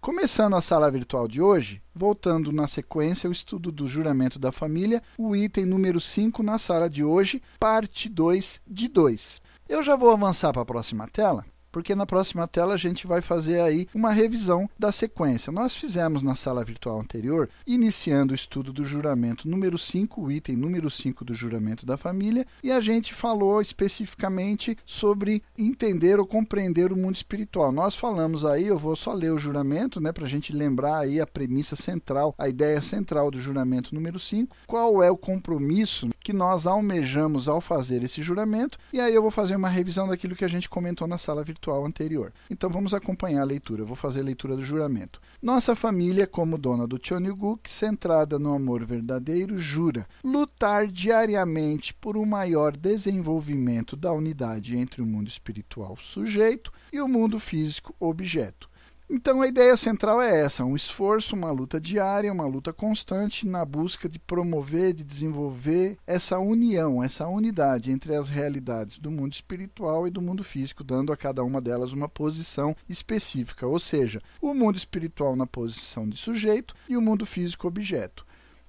Começando a sala virtual de hoje, voltando na sequência o estudo do juramento da família, o item número 5 na sala de hoje, parte 2 de 2. Eu já vou avançar para a próxima tela, porque na próxima tela a gente vai fazer aí uma revisão da sequência. Nós fizemos na sala virtual anterior, iniciando o estudo do juramento número 5, o item número 5 do juramento da família, e a gente falou especificamente sobre entender ou compreender o mundo espiritual. Nós falamos aí, eu vou só ler o juramento, para a gente lembrar aí a premissa central, a ideia central do juramento número 5, qual é o compromisso que nós almejamos ao fazer esse juramento, e aí eu vou fazer uma revisão daquilo que a gente comentou na sala virtual anterior. Então vamos acompanhar a leitura. Eu vou fazer a leitura do juramento. Nossa família, como dona do Cheonilguk, centrada no amor verdadeiro, jura lutar diariamente por um maior desenvolvimento da unidade entre o mundo espiritual sujeito e o mundo físico objeto. Então, a ideia central é essa, um esforço, uma luta diária, uma luta constante na busca de promover, de desenvolver essa união, essa unidade entre as realidades do mundo espiritual e do mundo físico, dando a cada uma delas uma posição específica, ou seja, o mundo espiritual na posição de sujeito e o mundo físico objeto.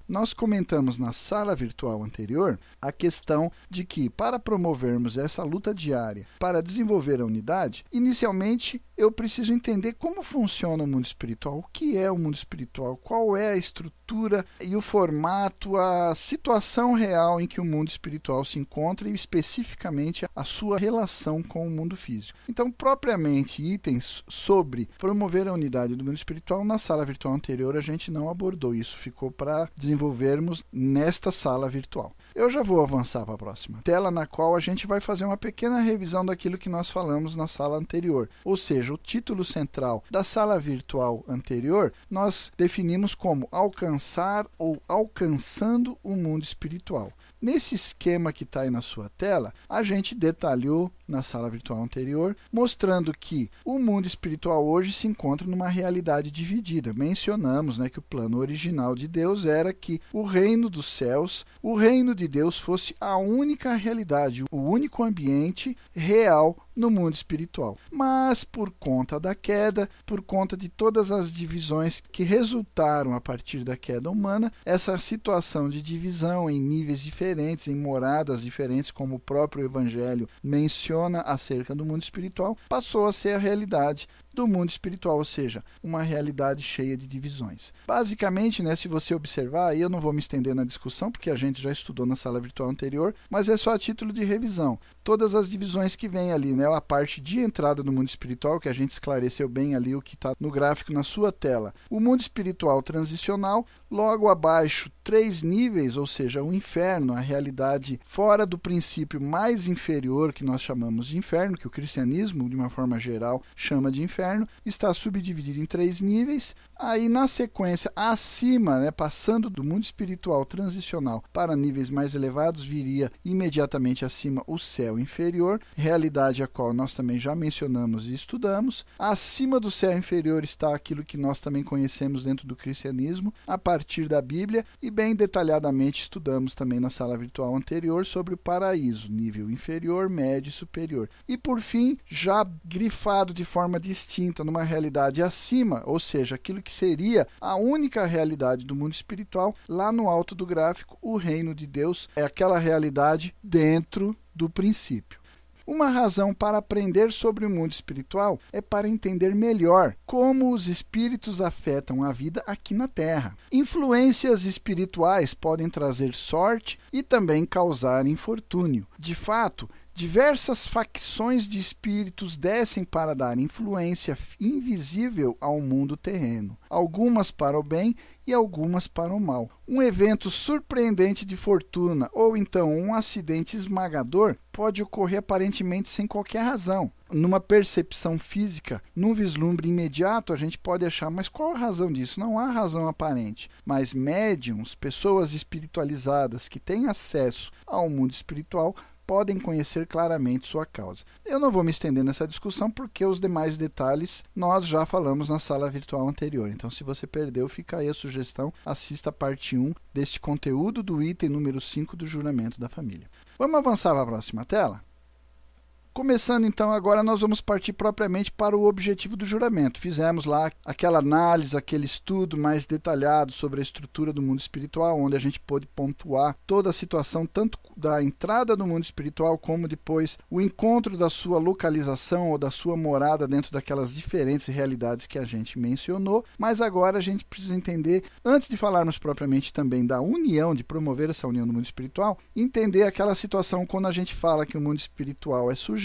Nós comentamos na sala virtual anterior a questão de que, para promovermos essa luta diária, para desenvolver a unidade, inicialmente eu preciso entender como funciona o mundo espiritual, o que é o mundo espiritual, qual é a estrutura e o formato, a situação real em que o mundo espiritual se encontra e especificamente a sua relação com o mundo físico. Então, propriamente, itens sobre promover a unidade do mundo espiritual, na sala virtual anterior a gente não abordou isso, ficou para desenvolvermos nesta sala virtual. Eu já vou avançar para a próxima tela, na qual a gente vai fazer uma pequena revisão daquilo que nós falamos na sala anterior. Ou seja, o título central da sala virtual anterior, nós definimos como alcançar ou alcançando o mundo espiritual. Nesse esquema que está aí na sua tela, a gente detalhou na sala virtual anterior, mostrando que o mundo espiritual hoje se encontra numa realidade dividida. Mencionamos que o plano original de Deus era que o reino dos céus, o reino de Deus fosse a única realidade, o único ambiente real no mundo espiritual. Mas por conta da queda, por conta de todas as divisões que resultaram a partir da queda humana, essa situação de divisão em níveis diferentes, em moradas diferentes, como o próprio Evangelho menciona acerca do mundo espiritual, passou a ser a realidade do mundo espiritual, ou seja, uma realidade cheia de divisões. Basicamente, se você observar, aí eu não vou me estender na discussão, porque a gente já estudou na sala virtual anterior, mas é só a título de revisão. Todas as divisões que vem ali, a parte de entrada do mundo espiritual, que a gente esclareceu bem ali o que está no gráfico na sua tela. O mundo espiritual transicional, logo abaixo, 3 níveis, ou seja, o inferno, a realidade fora do princípio mais inferior, que nós chamamos de inferno, que o cristianismo, de uma forma geral, chama de inferno, está subdividido em 3 níveis. Aí, na sequência, acima, passando do mundo espiritual transicional para níveis mais elevados, viria imediatamente acima o céu inferior, realidade a qual nós também já mencionamos e estudamos. Acima do céu inferior está aquilo que nós também conhecemos dentro do cristianismo, a partir da Bíblia, e bem detalhadamente estudamos também na sala virtual anterior sobre o paraíso, nível inferior, médio e superior. E, por fim, já grifado de forma distinta numa realidade acima, ou seja, aquilo que seria a única realidade do mundo espiritual, lá no alto do gráfico, o reino de Deus é aquela realidade dentro do princípio. Uma razão para aprender sobre o mundo espiritual é para entender melhor como os espíritos afetam a vida aqui na Terra. Influências espirituais podem trazer sorte e também causar infortúnio. De fato, diversas facções de espíritos descem para dar influência invisível ao mundo terreno, algumas para o bem e algumas para o mal. Um evento surpreendente de fortuna ou então um acidente esmagador pode ocorrer aparentemente sem qualquer razão. Numa percepção física, num vislumbre imediato, a gente pode achar, mas qual a razão disso? Não há razão aparente. Mas médiums, pessoas espiritualizadas que têm acesso ao mundo espiritual, podem conhecer claramente sua causa. Eu não vou me estender nessa discussão porque os demais detalhes nós já falamos na sala virtual anterior. Então, se você perdeu, fica aí a sugestão, assista a parte 1 deste conteúdo do item número 5 do juramento da família. Vamos avançar para a próxima tela? Começando então agora, nós vamos partir propriamente para o objetivo do juramento. Fizemos lá aquela análise, aquele estudo mais detalhado sobre a estrutura do mundo espiritual, onde a gente pôde pontuar toda a situação, tanto da entrada no mundo espiritual, como depois o encontro da sua localização ou da sua morada dentro daquelas diferentes realidades que a gente mencionou. Mas agora a gente precisa entender, antes de falarmos propriamente também da união, de promover essa união no mundo espiritual, entender aquela situação quando a gente fala que o mundo espiritual é sujeito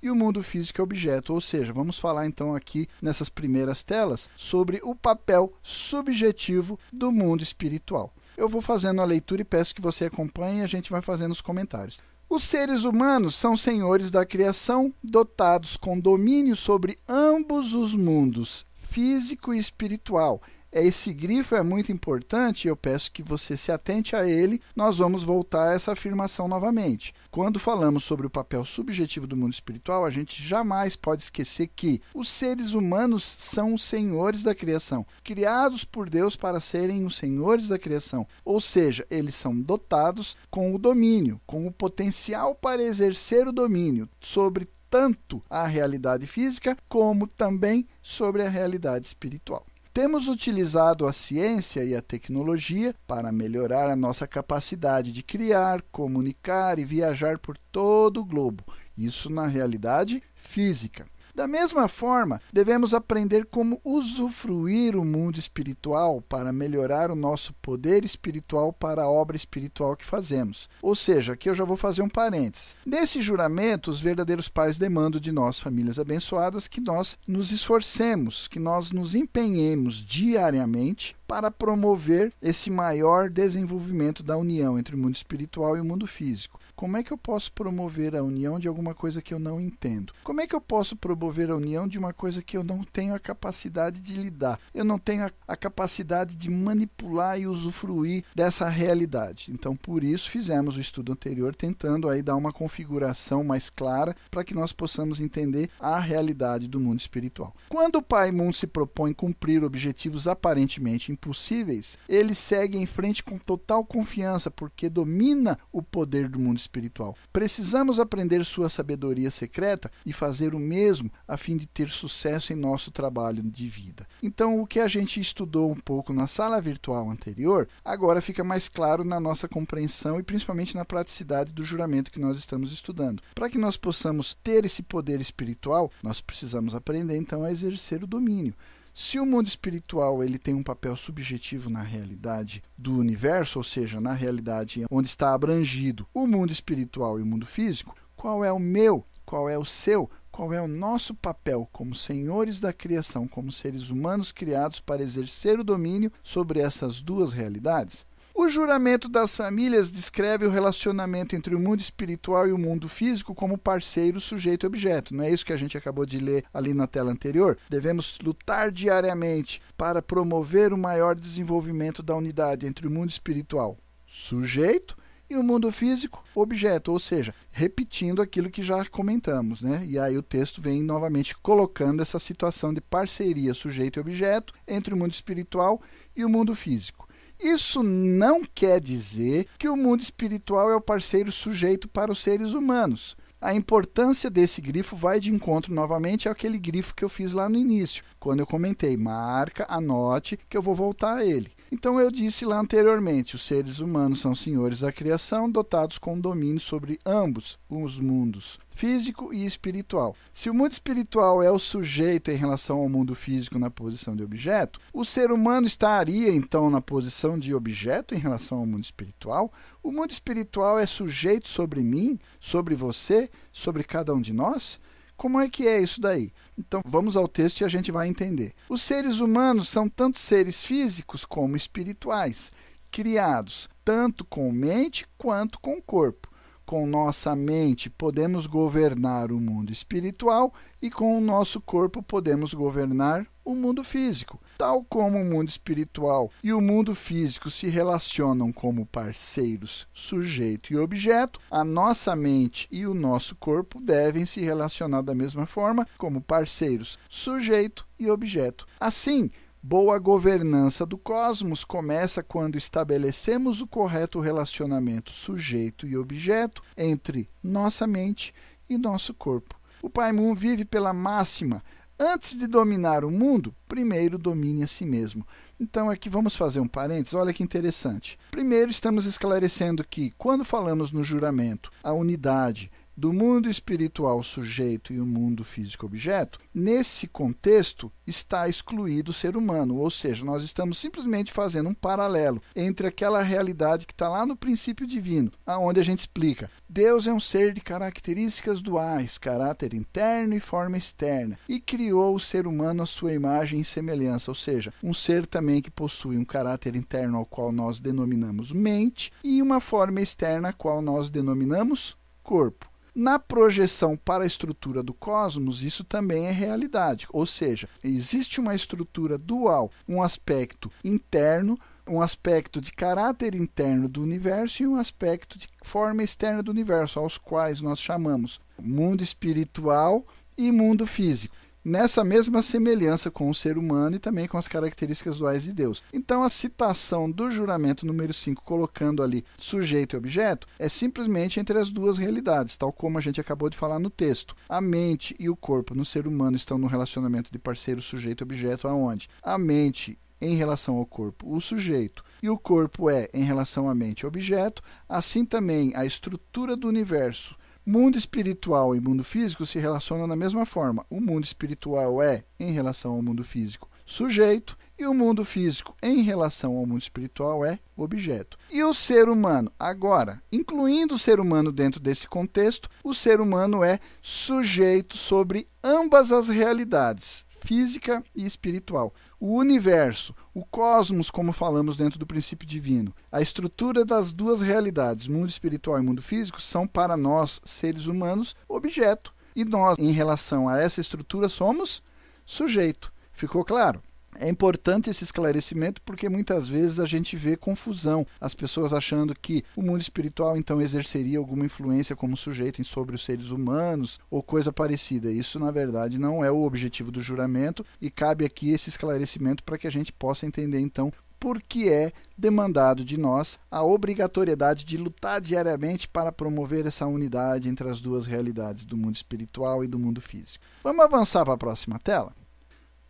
e o mundo físico é objeto, ou seja, vamos falar então aqui nessas primeiras telas sobre o papel subjetivo do mundo espiritual. Eu vou fazendo a leitura e peço que você acompanhe e a gente vai fazendo os comentários. Os seres humanos são senhores da criação, dotados com domínio sobre ambos os mundos, físico e espiritual. Esse grifo é muito importante e eu peço que você se atente a ele. Nós vamos voltar a essa afirmação novamente. Quando falamos sobre o papel subjetivo do mundo espiritual, a gente jamais pode esquecer que os seres humanos são os senhores da criação, criados por Deus para serem os senhores da criação. Ou seja, eles são dotados com o domínio, com o potencial para exercer o domínio sobre tanto a realidade física, como também sobre a realidade espiritual. Temos utilizado a ciência e a tecnologia para melhorar a nossa capacidade de criar, comunicar e viajar por todo o globo. Isso na realidade física. Da mesma forma, devemos aprender como usufruir o mundo espiritual para melhorar o nosso poder espiritual para a obra espiritual que fazemos. Ou seja, aqui eu já vou fazer um parênteses. Nesse juramento, os verdadeiros pais demandam de nós, famílias abençoadas, que nós nos esforcemos, que nós nos empenhemos diariamente para promover esse maior desenvolvimento da união entre o mundo espiritual e o mundo físico. Como é que eu posso promover a união de alguma coisa que eu não entendo? Como é que eu posso promover a união de uma coisa que eu não tenho a capacidade de lidar? Eu não tenho a capacidade de manipular e usufruir dessa realidade. Então, por isso, fizemos o estudo anterior, tentando aí dar uma configuração mais clara para que nós possamos entender a realidade do mundo espiritual. Quando o Pai Mundo se propõe cumprir objetivos aparentemente impossíveis, ele segue em frente com total confiança, porque domina o poder do mundo espiritual. Precisamos aprender sua sabedoria secreta e fazer o mesmo a fim de ter sucesso em nosso trabalho de vida. Então, o que a gente estudou um pouco na sala virtual anterior, agora fica mais claro na nossa compreensão e principalmente na praticidade do juramento que nós estamos estudando. Para que nós possamos ter esse poder espiritual, nós precisamos aprender então a exercer o domínio. Se o mundo espiritual ele tem um papel subjetivo na realidade do universo, ou seja, na realidade onde está abrangido o mundo espiritual e o mundo físico, qual é o meu, qual é o seu, qual é o nosso papel como senhores da criação, como seres humanos criados para exercer o domínio sobre essas duas realidades? O juramento das famílias descreve o relacionamento entre o mundo espiritual e o mundo físico como parceiro, sujeito e objeto. Não é isso que a gente acabou de ler ali na tela anterior? Devemos lutar diariamente para promover o maior desenvolvimento da unidade entre o mundo espiritual, sujeito, e o mundo físico, objeto, ou seja, repetindo aquilo que já comentamos, né? E aí o texto vem novamente colocando essa situação de parceria, sujeito e objeto, entre o mundo espiritual e o mundo físico. Isso não quer dizer que o mundo espiritual é o parceiro sujeito para os seres humanos. A importância desse grifo vai de encontro novamente àquele grifo que eu fiz lá no início, quando eu comentei, marca, anote, que eu vou voltar a ele. Então eu disse lá anteriormente, os seres humanos são senhores da criação, dotados com domínio sobre ambos os mundos, físico e espiritual. Se o mundo espiritual é o sujeito em relação ao mundo físico na posição de objeto, o ser humano estaria então na posição de objeto em relação ao mundo espiritual? O mundo espiritual é sujeito sobre mim, sobre você, sobre cada um de nós? Como é que é isso daí? Então, vamos ao texto e a gente vai entender. Os seres humanos são tanto seres físicos como espirituais, criados tanto com mente quanto com corpo. Com nossa mente podemos governar o mundo espiritual e com o nosso corpo podemos governar o mundo físico. Tal como o mundo espiritual e o mundo físico se relacionam como parceiros, sujeito e objeto, a nossa mente e o nosso corpo devem se relacionar da mesma forma como parceiros, sujeito e objeto. Assim, boa governança do cosmos começa quando estabelecemos o correto relacionamento sujeito e objeto entre nossa mente e nosso corpo. O Pai Mun vive pela máxima: antes de dominar o mundo, primeiro domine a si mesmo. Então, aqui vamos fazer um parênteses, olha que interessante. Primeiro, estamos esclarecendo que, quando falamos no juramento, a unidade do mundo espiritual sujeito e o mundo físico objeto, nesse contexto está excluído o ser humano, ou seja, nós estamos simplesmente fazendo um paralelo entre aquela realidade que está lá no princípio divino, aonde a gente explica: Deus é um ser de características duais, caráter interno e forma externa, e criou o ser humano à sua imagem e semelhança, ou seja, um ser também que possui um caráter interno ao qual nós denominamos mente e uma forma externa a qual nós denominamos corpo. Na projeção para a estrutura do cosmos, isso também é realidade, ou seja, existe uma estrutura dual, um aspecto interno, um aspecto de caráter interno do universo e um aspecto de forma externa do universo, aos quais nós chamamos mundo espiritual e mundo físico. Nessa mesma semelhança com o ser humano e também com as características duais de Deus. Então, a citação do juramento número 5, colocando ali sujeito e objeto, é simplesmente entre as duas realidades, tal como a gente acabou de falar no texto. A mente e o corpo no ser humano estão no relacionamento de parceiro, sujeito e objeto, aonde a mente em relação ao corpo, o sujeito, e o corpo é em relação à mente, objeto. Assim também a estrutura do universo, mundo espiritual e mundo físico, se relacionam da mesma forma. O mundo espiritual é, em relação ao mundo físico, sujeito, e o mundo físico, em relação ao mundo espiritual, é objeto. E o ser humano? Agora, incluindo o ser humano dentro desse contexto, o ser humano é sujeito sobre ambas as realidades, física e espiritual. O universo, o cosmos, como falamos dentro do princípio divino, a estrutura das duas realidades, mundo espiritual e mundo físico, são para nós, seres humanos, objeto. E nós, em relação a essa estrutura, somos sujeito. Ficou claro? É importante esse esclarecimento porque muitas vezes a gente vê confusão, as pessoas achando que o mundo espiritual então exerceria alguma influência como sujeito sobre os seres humanos ou coisa parecida. Isso, na verdade, não é o objetivo do juramento e cabe aqui esse esclarecimento para que a gente possa entender então por que é demandado de nós a obrigatoriedade de lutar diariamente para promover essa unidade entre as duas realidades do mundo espiritual e do mundo físico. Vamos avançar para a próxima tela?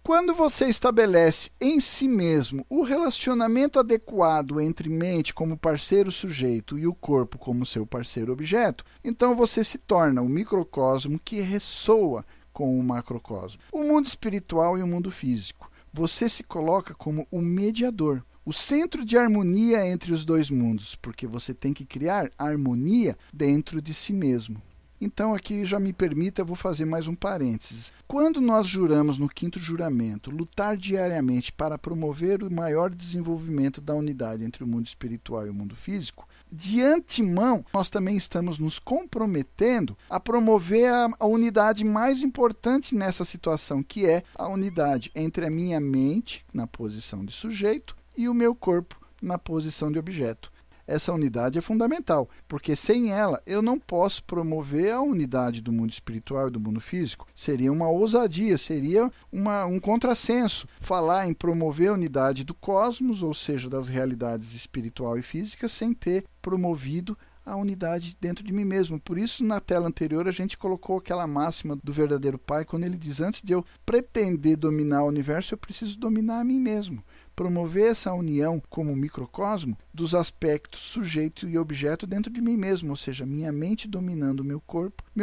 Quando você estabelece em si mesmo o relacionamento adequado entre mente como parceiro sujeito e o corpo como seu parceiro objeto, então você se torna um microcosmo que ressoa com o macrocosmo. O mundo espiritual e o mundo físico. Você se coloca como o mediador, o centro de harmonia entre os dois mundos, porque você tem que criar harmonia dentro de si mesmo. Então, aqui já me permita, eu vou fazer mais um parênteses. Quando nós juramos no quinto juramento, lutar diariamente para promover o maior desenvolvimento da unidade entre o mundo espiritual e o mundo físico, de antemão, nós também estamos nos comprometendo a promover a unidade mais importante nessa situação, que é a unidade entre a minha mente, na posição de sujeito, e o meu corpo, na posição de objeto. Essa unidade é fundamental, porque sem ela eu não posso promover a unidade do mundo espiritual e do mundo físico. Seria uma ousadia, seria um contrassenso falar em promover a unidade do cosmos, ou seja, das realidades espiritual e física, sem ter promovido a unidade dentro de mim mesmo. Por isso, na tela anterior, a gente colocou aquela máxima do verdadeiro Pai, quando ele diz: antes de eu pretender dominar o universo, eu preciso dominar a mim mesmo. Promover essa união como microcosmo dos aspectos sujeito e objeto dentro de mim mesmo, ou seja, minha mente dominando o meu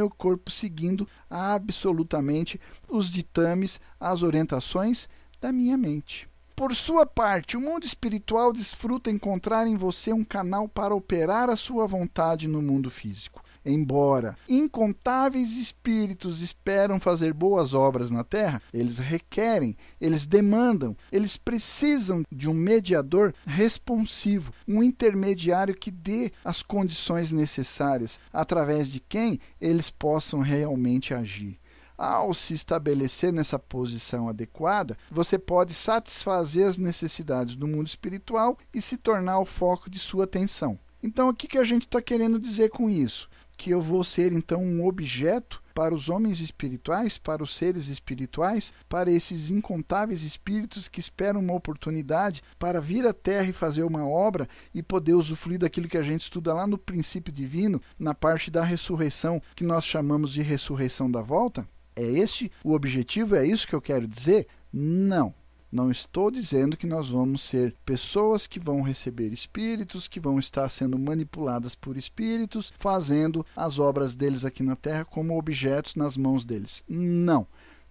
corpo seguindo absolutamente os ditames, as orientações da minha mente. Por sua parte, o mundo espiritual desfruta encontrar em você um canal para operar a sua vontade no mundo físico. Embora incontáveis espíritos esperam fazer boas obras na Terra, eles requerem, eles demandam, eles precisam de um mediador responsivo, um intermediário que dê as condições necessárias, através de quem eles possam realmente agir. Ao se estabelecer nessa posição adequada, você pode satisfazer as necessidades do mundo espiritual e se tornar o foco de sua atenção. Então, o que a gente está querendo dizer com isso? que eu vou ser então um objeto para os homens espirituais, para os seres espirituais, para esses incontáveis espíritos que esperam uma oportunidade para vir à Terra e fazer uma obra e poder usufruir daquilo que a gente estuda lá no princípio divino, na parte da ressurreição, que nós chamamos de ressurreição da volta? É esse o objetivo? É isso que eu quero dizer? Não. Não estou dizendo que nós vamos ser pessoas que vão receber espíritos, que vão estar sendo manipuladas por espíritos, fazendo as obras deles aqui na Terra como objetos nas mãos deles. Não.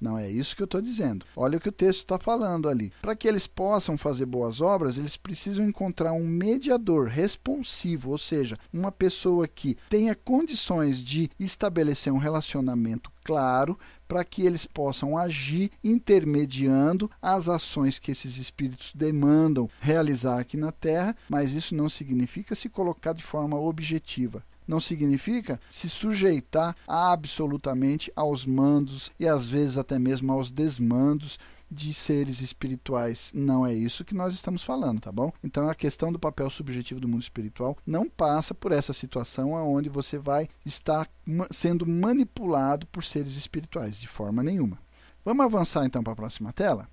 Não é isso que eu estou dizendo. Olha o que o texto está falando ali. Para que eles possam fazer boas obras, eles precisam encontrar um mediador responsivo, ou seja, uma pessoa que tenha condições de estabelecer um relacionamento claro para que eles possam agir intermediando as ações que esses espíritos demandam realizar aqui na Terra, mas isso não significa se colocar de forma objetiva. Não significa se sujeitar absolutamente aos mandos e às vezes até mesmo aos desmandos de seres espirituais. Não é isso que nós estamos falando, tá bom? Então a questão do papel subjetivo do mundo espiritual não passa por essa situação onde você vai estar sendo manipulado por seres espirituais, de forma nenhuma. Vamos avançar então para a próxima tela?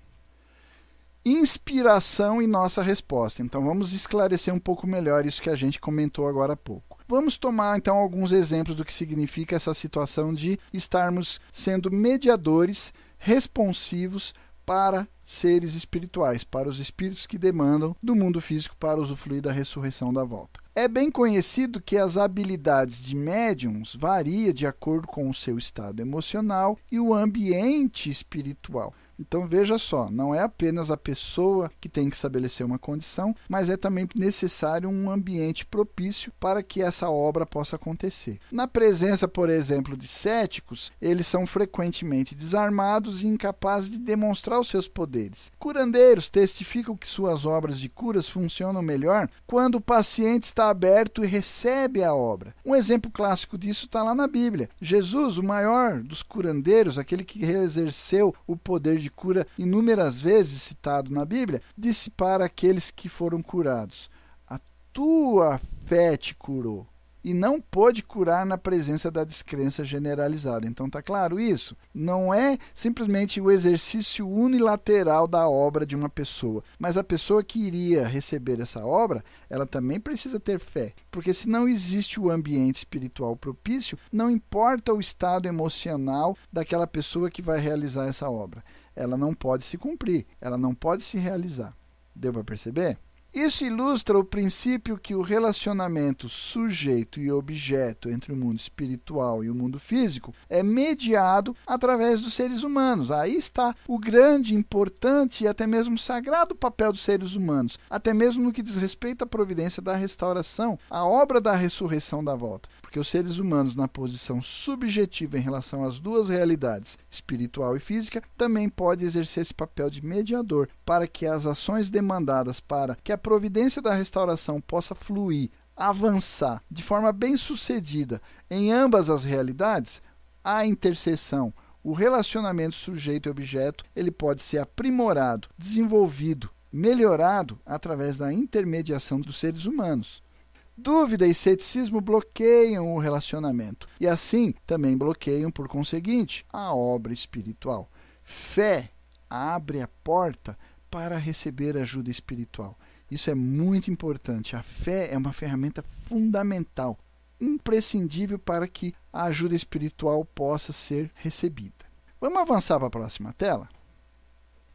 Inspiração e nossa resposta. Então vamos esclarecer um pouco melhor isso que a gente comentou agora há pouco. Vamos tomar então alguns exemplos do que significa essa situação de estarmos sendo mediadores responsivos para seres espirituais, para os espíritos que demandam do mundo físico para usufruir da ressurreição da volta. É bem conhecido que as habilidades de médiums variam de acordo com o seu estado emocional e o ambiente espiritual. Então veja só, não é apenas a pessoa que tem que estabelecer uma condição, mas é também necessário um ambiente propício para que essa obra possa acontecer. Na presença, por exemplo, de céticos, eles são frequentemente desarmados e incapazes de demonstrar os seus poderes. Curandeiros testificam que suas obras de curas funcionam melhor quando o paciente está aberto e recebe a obra. Um exemplo clássico disso está lá na Bíblia. Jesus, o maior dos curandeiros, aquele que exerceu o poder de cura inúmeras vezes citado na Bíblia, disse para aqueles que foram curados: a tua fé te curou. E não pôde curar na presença da descrença generalizada. Então está claro isso? Não é simplesmente o exercício unilateral da obra de uma pessoa, mas a pessoa que iria receber essa obra, ela também precisa ter fé, porque se não existe o ambiente espiritual propício, não importa o estado emocional daquela pessoa que vai realizar essa obra. Ela não pode se cumprir, ela não pode se realizar. Deu para perceber? Isso ilustra o princípio que o relacionamento sujeito e objeto entre o mundo espiritual e o mundo físico é mediado através dos seres humanos. Aí está o grande, importante e até mesmo sagrado papel dos seres humanos, até mesmo no que diz respeito à providência da restauração, à obra da ressurreição da volta. Porque os seres humanos, na posição subjetiva em relação às duas realidades, espiritual e física, também podem exercer esse papel de mediador para que as ações demandadas para que a providência da restauração possa fluir, avançar de forma bem sucedida em ambas as realidades, a interseção, o relacionamento sujeito e objeto, ele pode ser aprimorado, desenvolvido, melhorado através da intermediação dos seres humanos. Dúvida e ceticismo bloqueiam o relacionamento e assim também bloqueiam, por conseguinte, a obra espiritual. Fé abre a porta para receber ajuda espiritual. Isso é muito importante. A fé é uma ferramenta fundamental, imprescindível para que a ajuda espiritual possa ser recebida. Vamos avançar para a próxima tela?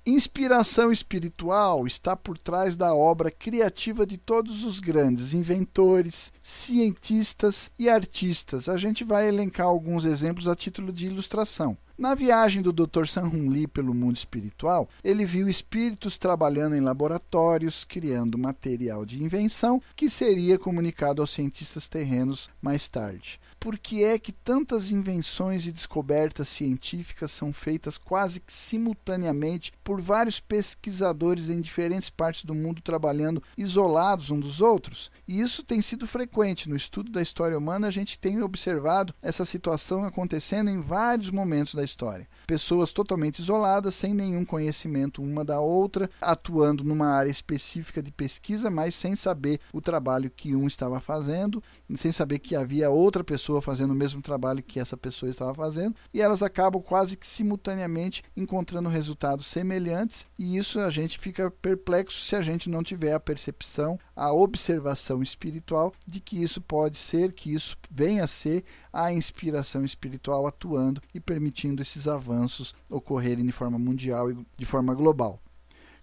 Inspiração espiritual está por trás da obra criativa de todos os grandes inventores, cientistas e artistas. A gente vai elencar alguns exemplos a título de ilustração. Na viagem do Dr. Sun-Hung Lee pelo mundo espiritual, ele viu espíritos trabalhando em laboratórios, criando material de invenção que seria comunicado aos cientistas terrenos mais tarde. Por que é que tantas invenções e descobertas científicas são feitas quase que simultaneamente por vários pesquisadores em diferentes partes do mundo trabalhando isolados uns dos outros? E isso tem sido frequente. No estudo da história humana, a gente tem observado essa situação acontecendo em vários momentos da história. Pessoas totalmente isoladas, sem nenhum conhecimento uma da outra, atuando numa área específica de pesquisa, mas sem saber o trabalho que um estava fazendo, sem saber que havia outra pessoa fazendo o mesmo trabalho que essa pessoa estava fazendo, e elas acabam quase que simultaneamente encontrando resultados semelhantes, e isso a gente fica perplexo se a gente não tiver a percepção, a observação espiritual de que isso pode ser, que isso venha a ser a inspiração espiritual atuando e permitindo esses avanços ocorrerem de forma mundial e de forma global.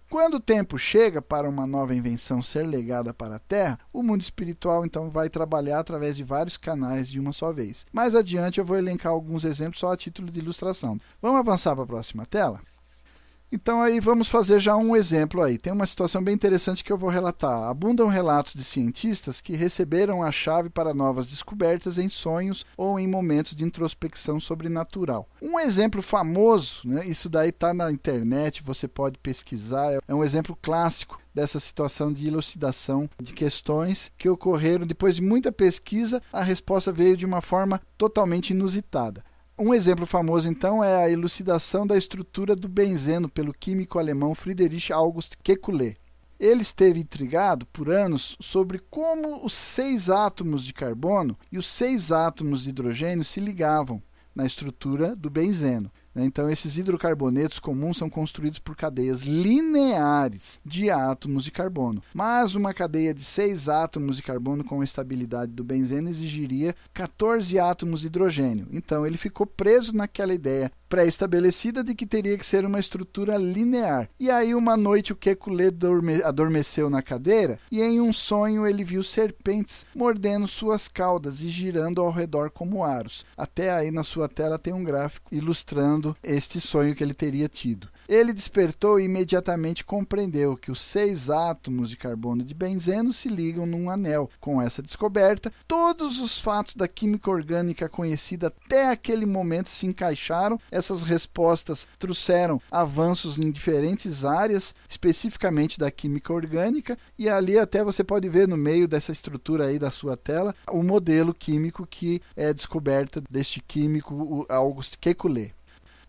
Quando o tempo chega para uma nova invenção ser legada para a Terra, o mundo espiritual então vai trabalhar através de vários canais de uma só vez. Mais adiante eu vou elencar alguns exemplos só a título de ilustração. Vamos avançar para a próxima tela? Então aí vamos fazer já um exemplo aí. Tem uma situação bem interessante que eu vou relatar. Abundam relatos de cientistas que receberam a chave para novas descobertas em sonhos ou em momentos de introspecção sobrenatural. Um exemplo famoso, né, isso daí está na internet, você pode pesquisar, é um exemplo clássico dessa situação de elucidação de questões que ocorreram depois de muita pesquisa, a resposta veio de uma forma totalmente inusitada. Um exemplo famoso, então, é a elucidação da estrutura do benzeno pelo químico alemão Friedrich August Kekulé. Ele esteve intrigado por anos sobre como os 6 átomos de carbono e os 6 átomos de hidrogênio se ligavam na estrutura do benzeno. Então, esses hidrocarbonetos comuns são construídos por cadeias lineares de átomos de carbono. Mas uma cadeia de 6 átomos de carbono com a estabilidade do benzeno exigiria 14 átomos de hidrogênio. Então, ele ficou preso naquela ideia pré-estabelecida de que teria que ser uma estrutura linear. E aí, uma noite, o Kekulé adormeceu na cadeira e em um sonho ele viu serpentes mordendo suas caudas e girando ao redor como aros. Até aí, na sua tela, tem um gráfico ilustrando este sonho que ele teria tido. Ele despertou e imediatamente compreendeu que os 6 átomos de carbono de benzeno se ligam num anel. Com essa descoberta, todos os fatos da química orgânica conhecida até aquele momento se encaixaram. Essas respostas trouxeram avanços em diferentes áreas, especificamente da química orgânica, e ali até você pode ver no meio dessa estrutura aí da sua tela, o modelo químico que é descoberta deste químico, o August Kekulé.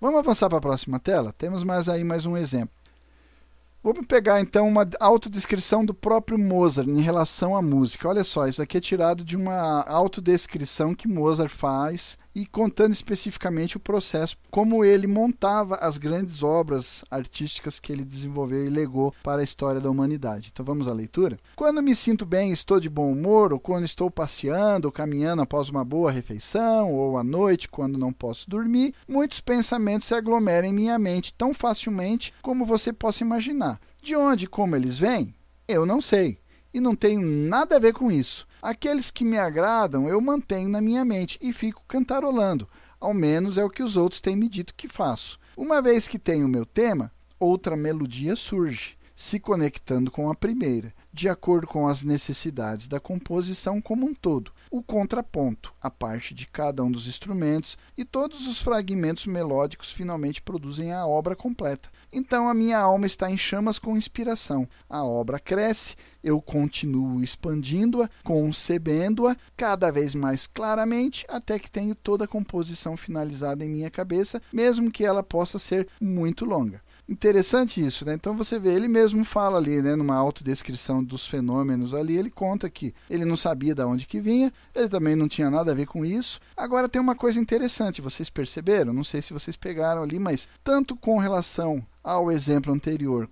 Vamos avançar para a próxima tela? Temos mais um exemplo. Vamos pegar então uma autodescrição do próprio Mozart em relação à música. Olha só, isso aqui é tirado de uma autodescrição que Mozart faz e contando especificamente o processo, como ele montava as grandes obras artísticas que ele desenvolveu e legou para a história da humanidade. Então vamos à leitura? Quando me sinto bem, estou de bom humor, ou quando estou passeando ou caminhando após uma boa refeição, ou à noite, quando não posso dormir, muitos pensamentos se aglomeram em minha mente tão facilmente como você possa imaginar. De onde e como eles vêm? Eu não sei. E não tenho nada a ver com isso. Aqueles que me agradam eu mantenho na minha mente e fico cantarolando. Ao menos é o que os outros têm me dito que faço. Uma vez que tenho o meu tema, outra melodia surge, se conectando com a primeira, de acordo com as necessidades da composição como um todo. O contraponto, a parte de cada um dos instrumentos e todos os fragmentos melódicos finalmente produzem a obra completa. Então a minha alma está em chamas com inspiração. A obra cresce, eu continuo expandindo-a, concebendo-a cada vez mais claramente, até que tenho toda a composição finalizada em minha cabeça, mesmo que ela possa ser muito longa. Interessante isso, né? Então você vê, ele mesmo fala ali, né, numa autodescrição dos fenômenos ali, ele conta que ele não sabia de onde que vinha, ele também não tinha nada a ver com isso. Agora tem uma coisa interessante, vocês perceberam? Não sei se vocês pegaram ali, mas tanto com relação ao exemplo anterior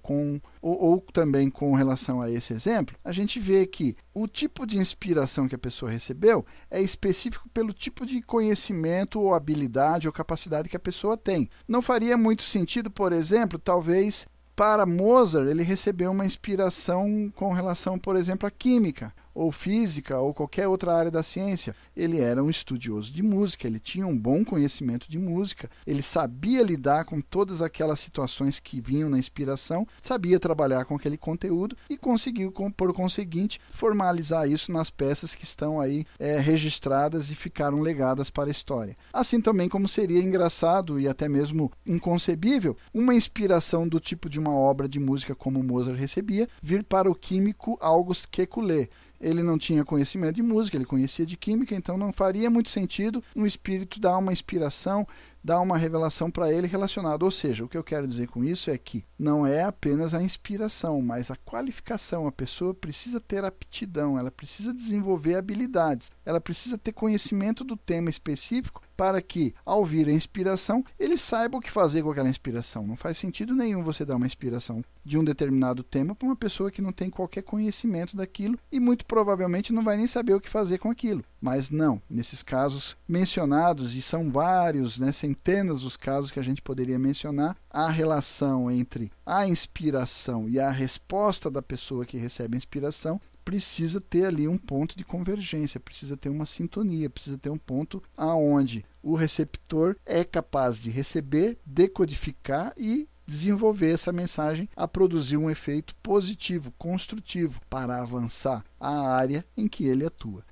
ou também com relação a esse exemplo, a gente vê que o tipo de inspiração que a pessoa recebeu é específico pelo tipo de conhecimento ou habilidade ou capacidade que a pessoa tem. Não faria muito sentido, por exemplo, talvez para Mozart ele recebeu uma inspiração com relação, por exemplo, à química, ou física, ou qualquer outra área da ciência. Ele era um estudioso de música, ele tinha um bom conhecimento de música, ele sabia lidar com todas aquelas situações que vinham na inspiração, sabia trabalhar com aquele conteúdo e conseguiu, por conseguinte, formalizar isso nas peças que estão aí registradas e ficaram legadas para a história. Assim também como seria engraçado e até mesmo inconcebível uma inspiração do tipo de uma obra de música como Mozart recebia, vir para o químico August Kekulé. Ele não tinha conhecimento de música, ele conhecia de química, então não faria muito sentido um espírito dar uma inspiração dá uma revelação para ele relacionada. Ou seja, o que eu quero dizer com isso é que não é apenas a inspiração, mas a qualificação. A pessoa precisa ter aptidão, ela precisa desenvolver habilidades, ela precisa ter conhecimento do tema específico para que, ao vir a inspiração, ele saiba o que fazer com aquela inspiração. Não faz sentido nenhum você dar uma inspiração de um determinado tema para uma pessoa que não tem qualquer conhecimento daquilo e muito provavelmente não vai nem saber o que fazer com aquilo. Mas não, nesses casos mencionados, e são vários, centenas os casos que a gente poderia mencionar, a relação entre a inspiração e a resposta da pessoa que recebe a inspiração precisa ter ali um ponto de convergência, precisa ter uma sintonia, precisa ter um ponto aonde o receptor é capaz de receber, decodificar e desenvolver essa mensagem a produzir um efeito positivo, construtivo, para avançar a área em que ele atua.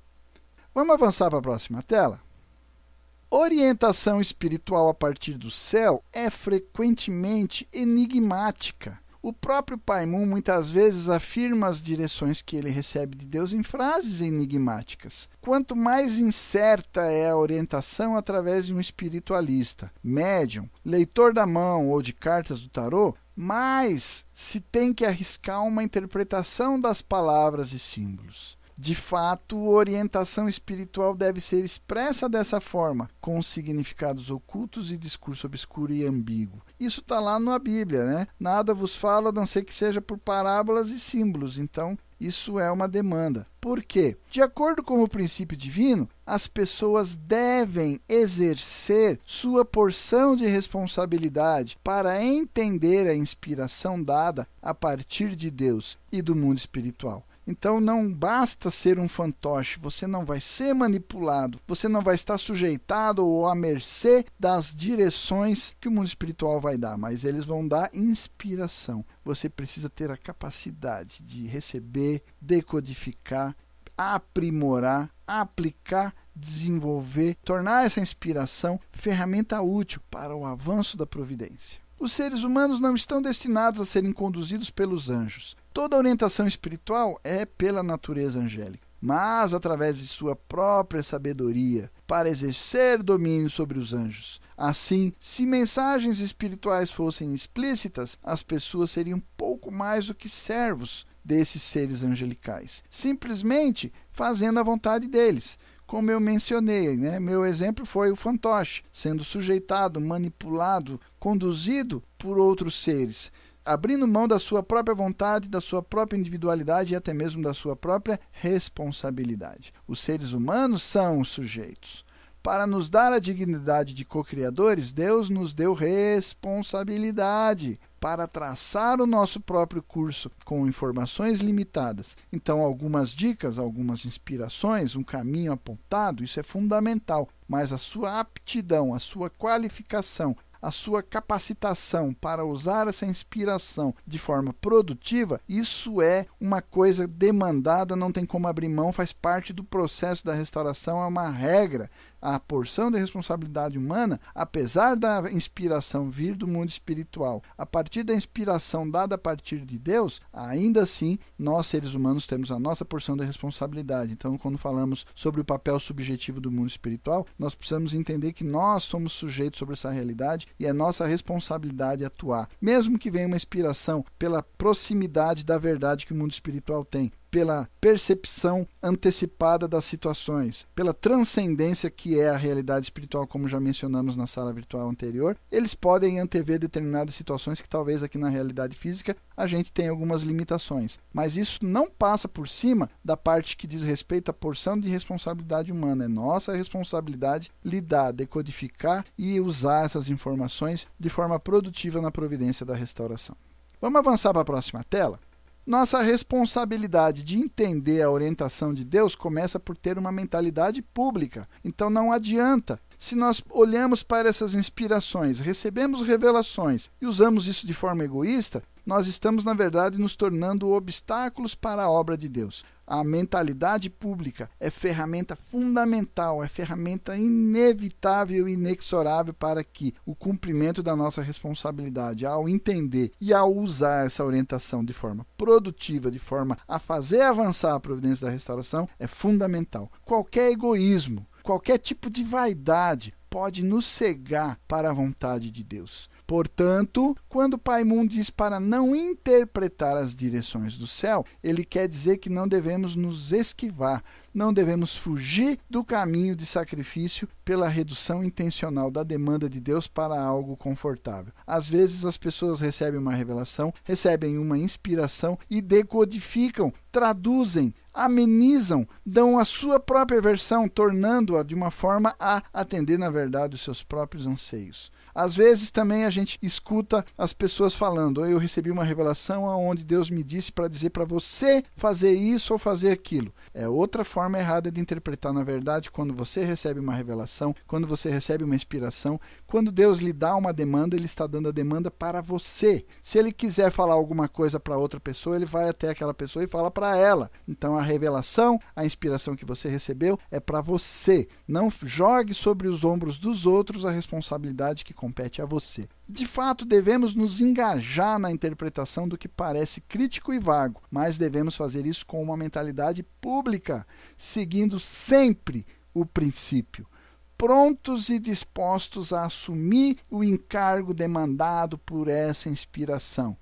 Vamos avançar para a próxima tela? Orientação espiritual a partir do céu é frequentemente enigmática. O próprio Pai Mun muitas vezes afirma as direções que ele recebe de Deus em frases enigmáticas. Quanto mais incerta é a orientação através de um espiritualista, médium, leitor da mão ou de cartas do tarô, mais se tem que arriscar uma interpretação das palavras e símbolos. De fato, orientação espiritual deve ser expressa dessa forma, com significados ocultos e discurso obscuro e ambíguo. Isso está lá na Bíblia, Nada vos falo a não ser que seja por parábolas e símbolos. Então, isso é uma demanda. Por quê? De acordo com o princípio divino, as pessoas devem exercer sua porção de responsabilidade para entender a inspiração dada a partir de Deus e do mundo espiritual. Então não basta ser um fantoche, você não vai ser manipulado, você não vai estar sujeitado ou à mercê das direções que o mundo espiritual vai dar, mas eles vão dar inspiração. Você precisa ter a capacidade de receber, decodificar, aprimorar, aplicar, desenvolver, tornar essa inspiração ferramenta útil para o avanço da providência. Os seres humanos não estão destinados a serem conduzidos pelos anjos. Toda orientação espiritual é pela natureza angélica, mas através de sua própria sabedoria, para exercer domínio sobre os anjos. Assim, se mensagens espirituais fossem explícitas, as pessoas seriam pouco mais do que servos desses seres angelicais, simplesmente fazendo a vontade deles. Como eu mencionei, meu exemplo foi o fantoche, sendo sujeitado, manipulado, conduzido por outros seres, abrindo mão da sua própria vontade, da sua própria individualidade e até mesmo da sua própria responsabilidade. Os seres humanos são os sujeitos. Para nos dar a dignidade de co-criadores, Deus nos deu responsabilidade para traçar o nosso próprio curso com informações limitadas. Então, algumas dicas, algumas inspirações, um caminho apontado, isso é fundamental. Mas a sua aptidão, a sua qualificação, a sua capacitação para usar essa inspiração de forma produtiva, isso é uma coisa demandada, não tem como abrir mão, faz parte do processo da restauração, é uma regra. A porção de responsabilidade humana, apesar da inspiração vir do mundo espiritual, a partir da inspiração dada a partir de Deus, ainda assim, nós seres humanos temos a nossa porção de responsabilidade. Então, quando falamos sobre o papel subjetivo do mundo espiritual, nós precisamos entender que nós somos sujeitos sobre essa realidade e é nossa responsabilidade atuar. Mesmo que venha uma inspiração pela proximidade da verdade que o mundo espiritual tem, pela percepção antecipada das situações, pela transcendência que é a realidade espiritual, como já mencionamos na sala virtual anterior, eles podem antever determinadas situações que talvez aqui na realidade física a gente tenha algumas limitações. Mas isso não passa por cima da parte que diz respeito à porção de responsabilidade humana. É nossa responsabilidade lidar, decodificar e usar essas informações de forma produtiva na providência da restauração. Vamos avançar para a próxima tela? Nossa responsabilidade de entender a orientação de Deus começa por ter uma mentalidade pública. Então não adianta. Se nós olhamos para essas inspirações, recebemos revelações e usamos isso de forma egoísta, nós estamos, na verdade, nos tornando obstáculos para a obra de Deus. A mentalidade pública é ferramenta fundamental, é ferramenta inevitável e inexorável para que o cumprimento da nossa responsabilidade, ao entender e ao usar essa orientação de forma produtiva, de forma a fazer avançar a providência da restauração, é fundamental. Qualquer egoísmo, qualquer tipo de vaidade pode nos cegar para a vontade de Deus. Portanto, quando Pai Moon diz para não interpretar as direções do céu, ele quer dizer que não devemos nos esquivar, não devemos fugir do caminho de sacrifício pela redução intencional da demanda de Deus para algo confortável. Às vezes as pessoas recebem uma revelação, recebem uma inspiração e decodificam, traduzem, amenizam, dão a sua própria versão, tornando-a de uma forma a atender, na verdade, os seus próprios anseios. Às vezes também a gente escuta as pessoas falando: eu recebi uma revelação onde Deus me disse para dizer para você fazer isso ou fazer aquilo. É outra forma errada de interpretar. Na verdade, quando você recebe uma revelação, quando você recebe uma inspiração, quando Deus lhe dá uma demanda, ele está dando a demanda para você. Se ele quiser falar alguma coisa para outra pessoa, ele vai até aquela pessoa e fala para ela. Então a revelação, a inspiração que você recebeu é para você. Não jogue sobre os ombros dos outros a responsabilidade que compete a você. De fato, devemos nos engajar na interpretação do que parece crítico e vago, mas devemos fazer isso com uma mentalidade pública, seguindo sempre o princípio, prontos e dispostos a assumir o encargo demandado por essa inspiração.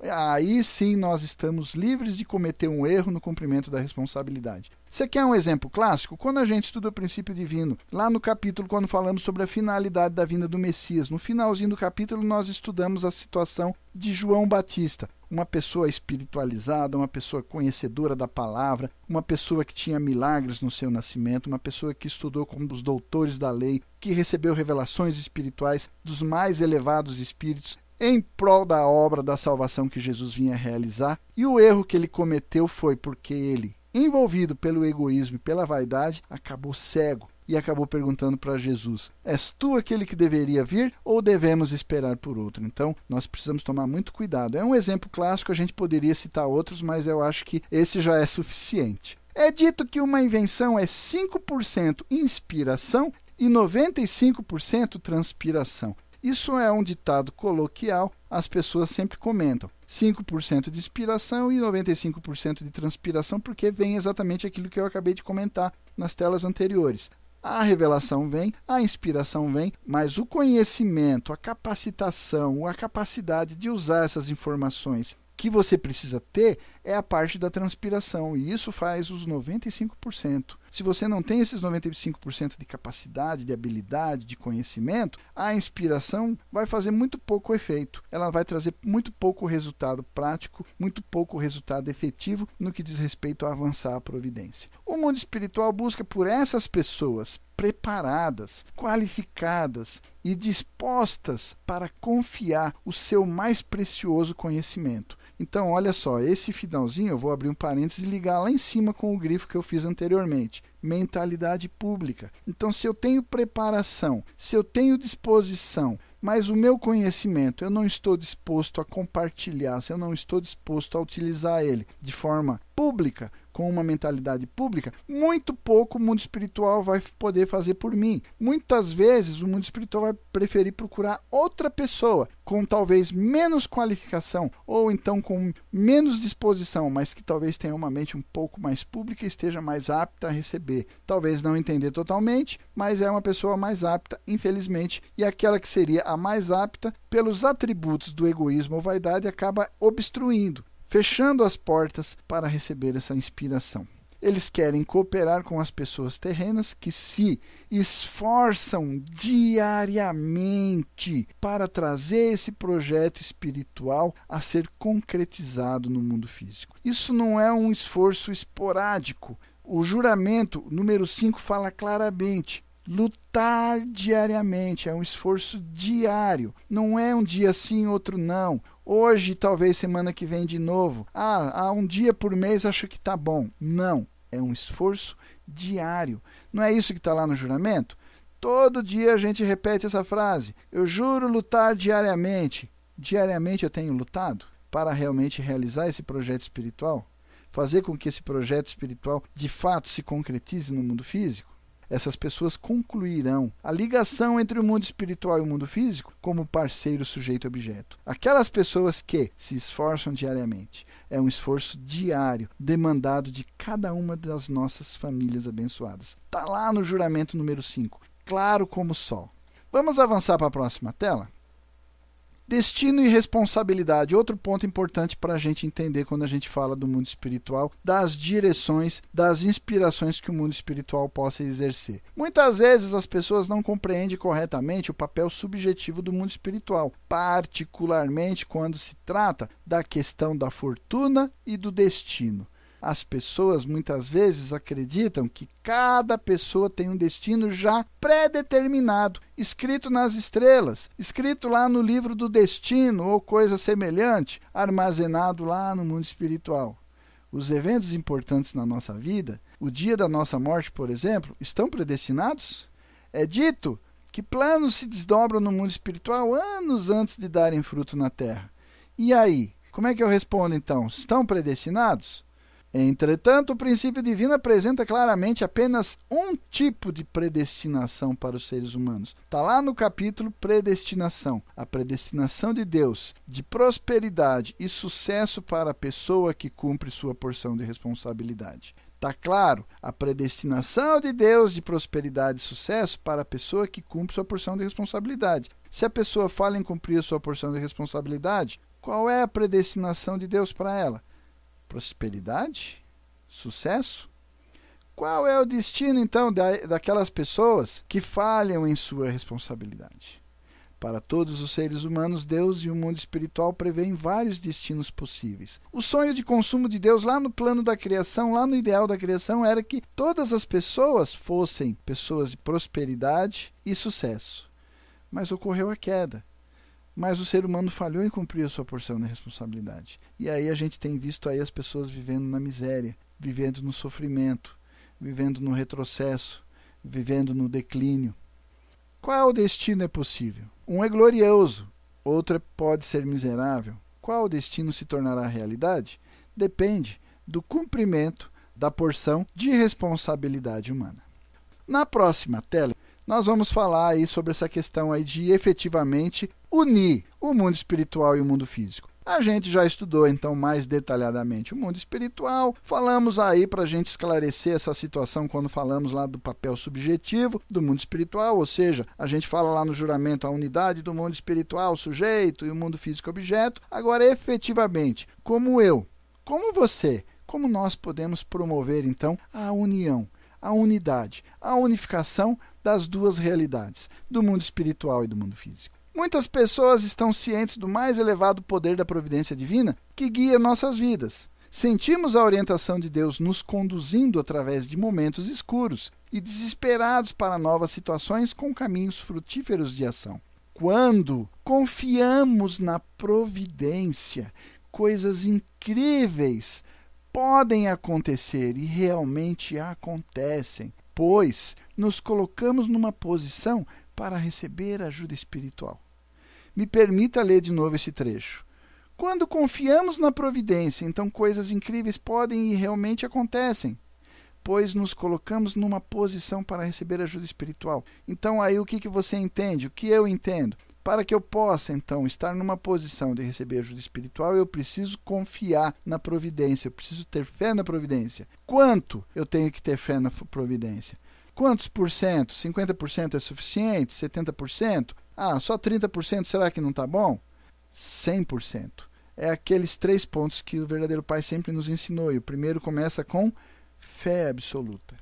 Aí sim nós estamos livres de cometer um erro no cumprimento da responsabilidade. Você quer um exemplo clássico? Quando a gente estuda o princípio divino, lá no capítulo, quando falamos sobre a finalidade da vinda do Messias, no finalzinho do capítulo nós estudamos a situação de João Batista, uma pessoa espiritualizada, uma pessoa conhecedora da palavra, uma pessoa que tinha milagres no seu nascimento, uma pessoa que estudou com os doutores da lei, que recebeu revelações espirituais dos mais elevados espíritos, em prol da obra da salvação que Jesus vinha realizar. E o erro que ele cometeu foi porque ele, envolvido pelo egoísmo e pela vaidade, acabou cego e acabou perguntando para Jesus: és tu aquele que deveria vir ou devemos esperar por outro? Então, nós precisamos tomar muito cuidado. É um exemplo clássico, a gente poderia citar outros, mas eu acho que esse já é suficiente. É dito que uma invenção é 5% inspiração e 95% transpiração. Isso é um ditado coloquial, as pessoas sempre comentam. 5% de inspiração e 95% de transpiração, porque vem exatamente aquilo que eu acabei de comentar nas telas anteriores. A revelação vem, a inspiração vem, mas o conhecimento, a capacitação, a capacidade de usar essas informações que você precisa ter é a parte da transpiração, e isso faz os 95%. Se você não tem esses 95% de capacidade, de habilidade, de conhecimento, a inspiração vai fazer muito pouco efeito. Ela vai trazer muito pouco resultado prático, muito pouco resultado efetivo no que diz respeito a avançar a providência. O mundo espiritual busca por essas pessoas preparadas, qualificadas e dispostas para confiar o seu mais precioso conhecimento. Então, olha só, esse finalzinho eu vou abrir um parênteses e ligar lá em cima com o grifo que eu fiz anteriormente. Mentalidade pública. Então, se eu tenho preparação, se eu tenho disposição, mas o meu conhecimento eu não estou disposto a compartilhar, se eu não estou disposto a utilizar ele de forma pública, com uma mentalidade pública, muito pouco o mundo espiritual vai poder fazer por mim. Muitas vezes o mundo espiritual vai preferir procurar outra pessoa com talvez menos qualificação ou então com menos disposição, mas que talvez tenha uma mente um pouco mais pública e esteja mais apta a receber. Talvez não entender totalmente, mas é uma pessoa mais apta, infelizmente, e aquela que seria a mais apta, pelos atributos do egoísmo ou vaidade, acaba obstruindo, fechando as portas para receber essa inspiração. Eles querem cooperar com as pessoas terrenas que se esforçam diariamente para trazer esse projeto espiritual a ser concretizado no mundo físico. Isso não é um esforço esporádico. O juramento número 5 fala claramente: lutar diariamente, é um esforço diário, não é um dia sim, outro não. Hoje, talvez semana que vem de novo. Há um dia por mês, acho que está bom. Não, é um esforço diário. Não é isso que está lá no juramento? Todo dia a gente repete essa frase: eu juro lutar diariamente. Diariamente eu tenho lutado para realmente realizar esse projeto espiritual? Fazer com que esse projeto espiritual de fato se concretize no mundo físico? Essas pessoas concluirão a ligação entre o mundo espiritual e o mundo físico como parceiro sujeito-objeto. Aquelas pessoas que se esforçam diariamente, é um esforço diário, demandado de cada uma das nossas famílias abençoadas. Está lá no juramento número 5, claro como o sol. Vamos avançar para a próxima tela? Destino e responsabilidade, outro ponto importante para a gente entender quando a gente fala do mundo espiritual, das direções, das inspirações que o mundo espiritual possa exercer. Muitas vezes as pessoas não compreendem corretamente o papel subjetivo do mundo espiritual, particularmente quando se trata da questão da fortuna e do destino. As pessoas muitas vezes acreditam que cada pessoa tem um destino já pré-determinado, escrito nas estrelas, escrito lá no livro do destino ou coisa semelhante, armazenado lá no mundo espiritual. Os eventos importantes na nossa vida, o dia da nossa morte, por exemplo, estão predestinados? É dito que planos se desdobram no mundo espiritual anos antes de darem fruto na terra. E aí, como é que eu respondo então? Estão predestinados? Entretanto, o princípio divino apresenta claramente apenas um tipo de predestinação para os seres humanos. Está lá no capítulo Predestinação. A predestinação de Deus de prosperidade e sucesso para a pessoa que cumpre sua porção de responsabilidade. Está claro, a predestinação de Deus de prosperidade e sucesso para a pessoa que cumpre sua porção de responsabilidade. Se a pessoa falha em cumprir a sua porção de responsabilidade, qual é a predestinação de Deus para ela? Prosperidade? Sucesso? Qual é o destino, então, daquelas pessoas que falham em sua responsabilidade? Para todos os seres humanos, Deus e o mundo espiritual prevêem vários destinos possíveis. O sonho de consumo de Deus lá no plano da criação, lá no ideal da criação, era que todas as pessoas fossem pessoas de prosperidade e sucesso. Mas ocorreu a queda. Mas o ser humano falhou em cumprir a sua porção de responsabilidade. E aí a gente tem visto aí as pessoas vivendo na miséria, vivendo no sofrimento, vivendo no retrocesso, vivendo no declínio. Qual destino é possível? Um é glorioso, outro pode ser miserável. Qual destino se tornará realidade? Depende do cumprimento da porção de responsabilidade humana. Na próxima tela, nós vamos falar aí sobre essa questão aí de efetivamente unir o mundo espiritual e o mundo físico. A gente já estudou, então, mais detalhadamente o mundo espiritual. Falamos aí para a gente esclarecer essa situação quando falamos lá do papel subjetivo do mundo espiritual, ou seja, a gente fala lá no juramento a unidade do mundo espiritual, sujeito, e o mundo físico, objeto. Agora, efetivamente, como eu, como você, como nós podemos promover, então, a união, a unidade, a unificação das duas realidades, do mundo espiritual e do mundo físico. Muitas pessoas estão cientes do mais elevado poder da providência divina que guia nossas vidas. Sentimos a orientação de Deus nos conduzindo através de momentos escuros e desesperados para novas situações com caminhos frutíferos de ação. Quando confiamos na providência, coisas incríveis podem acontecer e realmente acontecem, pois nos colocamos numa posição para receber ajuda espiritual. Me permita ler de novo esse trecho. Quando confiamos na providência, então coisas incríveis podem e realmente acontecem, pois nos colocamos numa posição para receber ajuda espiritual. Então aí o que você entende? O que eu entendo? Para que eu possa, então, estar numa posição de receber ajuda espiritual, eu preciso confiar na providência, eu preciso ter fé na providência. Quanto eu tenho que ter fé na providência? Quantos por cento? 50% é suficiente? 70%? Ah, só 30%, será que não está bom? 100%. É aqueles 3 pontos que o verdadeiro Pai sempre nos ensinou. E o primeiro começa com fé absoluta.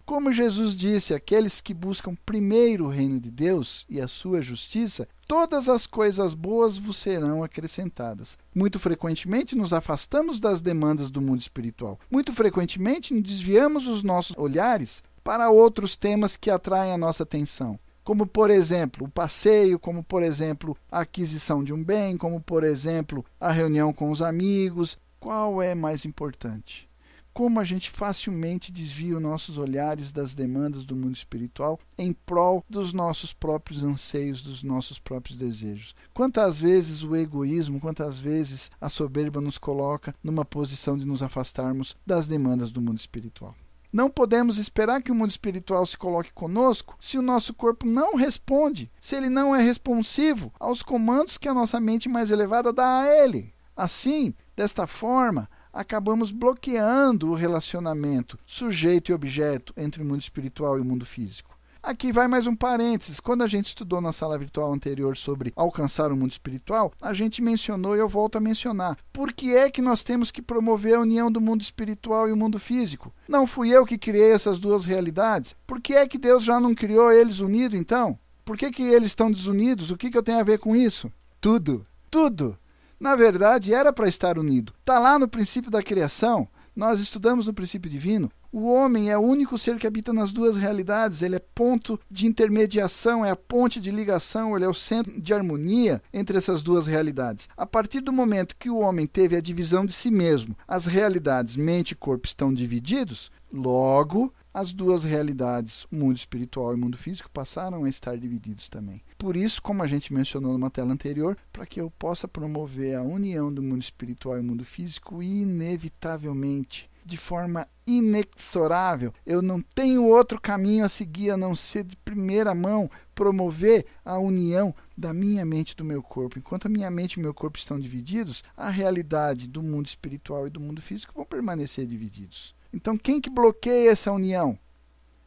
Como Jesus disse, aqueles que buscam primeiro o reino de Deus e a sua justiça, todas as coisas boas vos serão acrescentadas. Muito frequentemente nos afastamos das demandas do mundo espiritual. Muito frequentemente desviamos os nossos olhares para outros temas que atraem a nossa atenção. Como, por exemplo, o passeio, como, por exemplo, a aquisição de um bem, como, por exemplo, a reunião com os amigos. Qual é mais importante? Como a gente facilmente desvia os nossos olhares das demandas do mundo espiritual em prol dos nossos próprios anseios, dos nossos próprios desejos. Quantas vezes o egoísmo, quantas vezes a soberba nos coloca numa posição de nos afastarmos das demandas do mundo espiritual. Não podemos esperar que o mundo espiritual se coloque conosco se o nosso corpo não responde, se ele não é responsivo aos comandos que a nossa mente mais elevada dá a ele. Assim, desta forma, acabamos bloqueando o relacionamento sujeito e objeto entre o mundo espiritual e o mundo físico. Aqui vai mais um parênteses. Quando a gente estudou na sala virtual anterior sobre alcançar o mundo espiritual, a gente mencionou e eu volto a mencionar. Por que é que nós temos que promover a união do mundo espiritual e o mundo físico? Não fui eu que criei essas duas realidades? Por que é que Deus já não criou eles unidos, então? Por que eles estão desunidos? O que eu tenho a ver com isso? Tudo. Tudo. Na verdade, era para estar unido. Está lá no princípio da criação. Nós estudamos no princípio divino. O homem é o único ser que habita nas duas realidades. Ele é ponto de intermediação, é a ponte de ligação, ele é o centro de harmonia entre essas duas realidades. A partir do momento que o homem teve a divisão de si mesmo, as realidades mente e corpo estão divididos, logo as duas realidades, o mundo espiritual e o mundo físico, passaram a estar divididos também. Por isso, como a gente mencionou numa tela anterior, para que eu possa promover a união do mundo espiritual e o mundo físico, inevitavelmente, de forma inexorável, eu não tenho outro caminho a seguir a não ser de primeira mão promover a união da minha mente e do meu corpo. Enquanto a minha mente e o meu corpo estão divididos, a realidade do mundo espiritual e do mundo físico vão permanecer divididos. Então, quem que bloqueia essa união?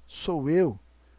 Sou eu,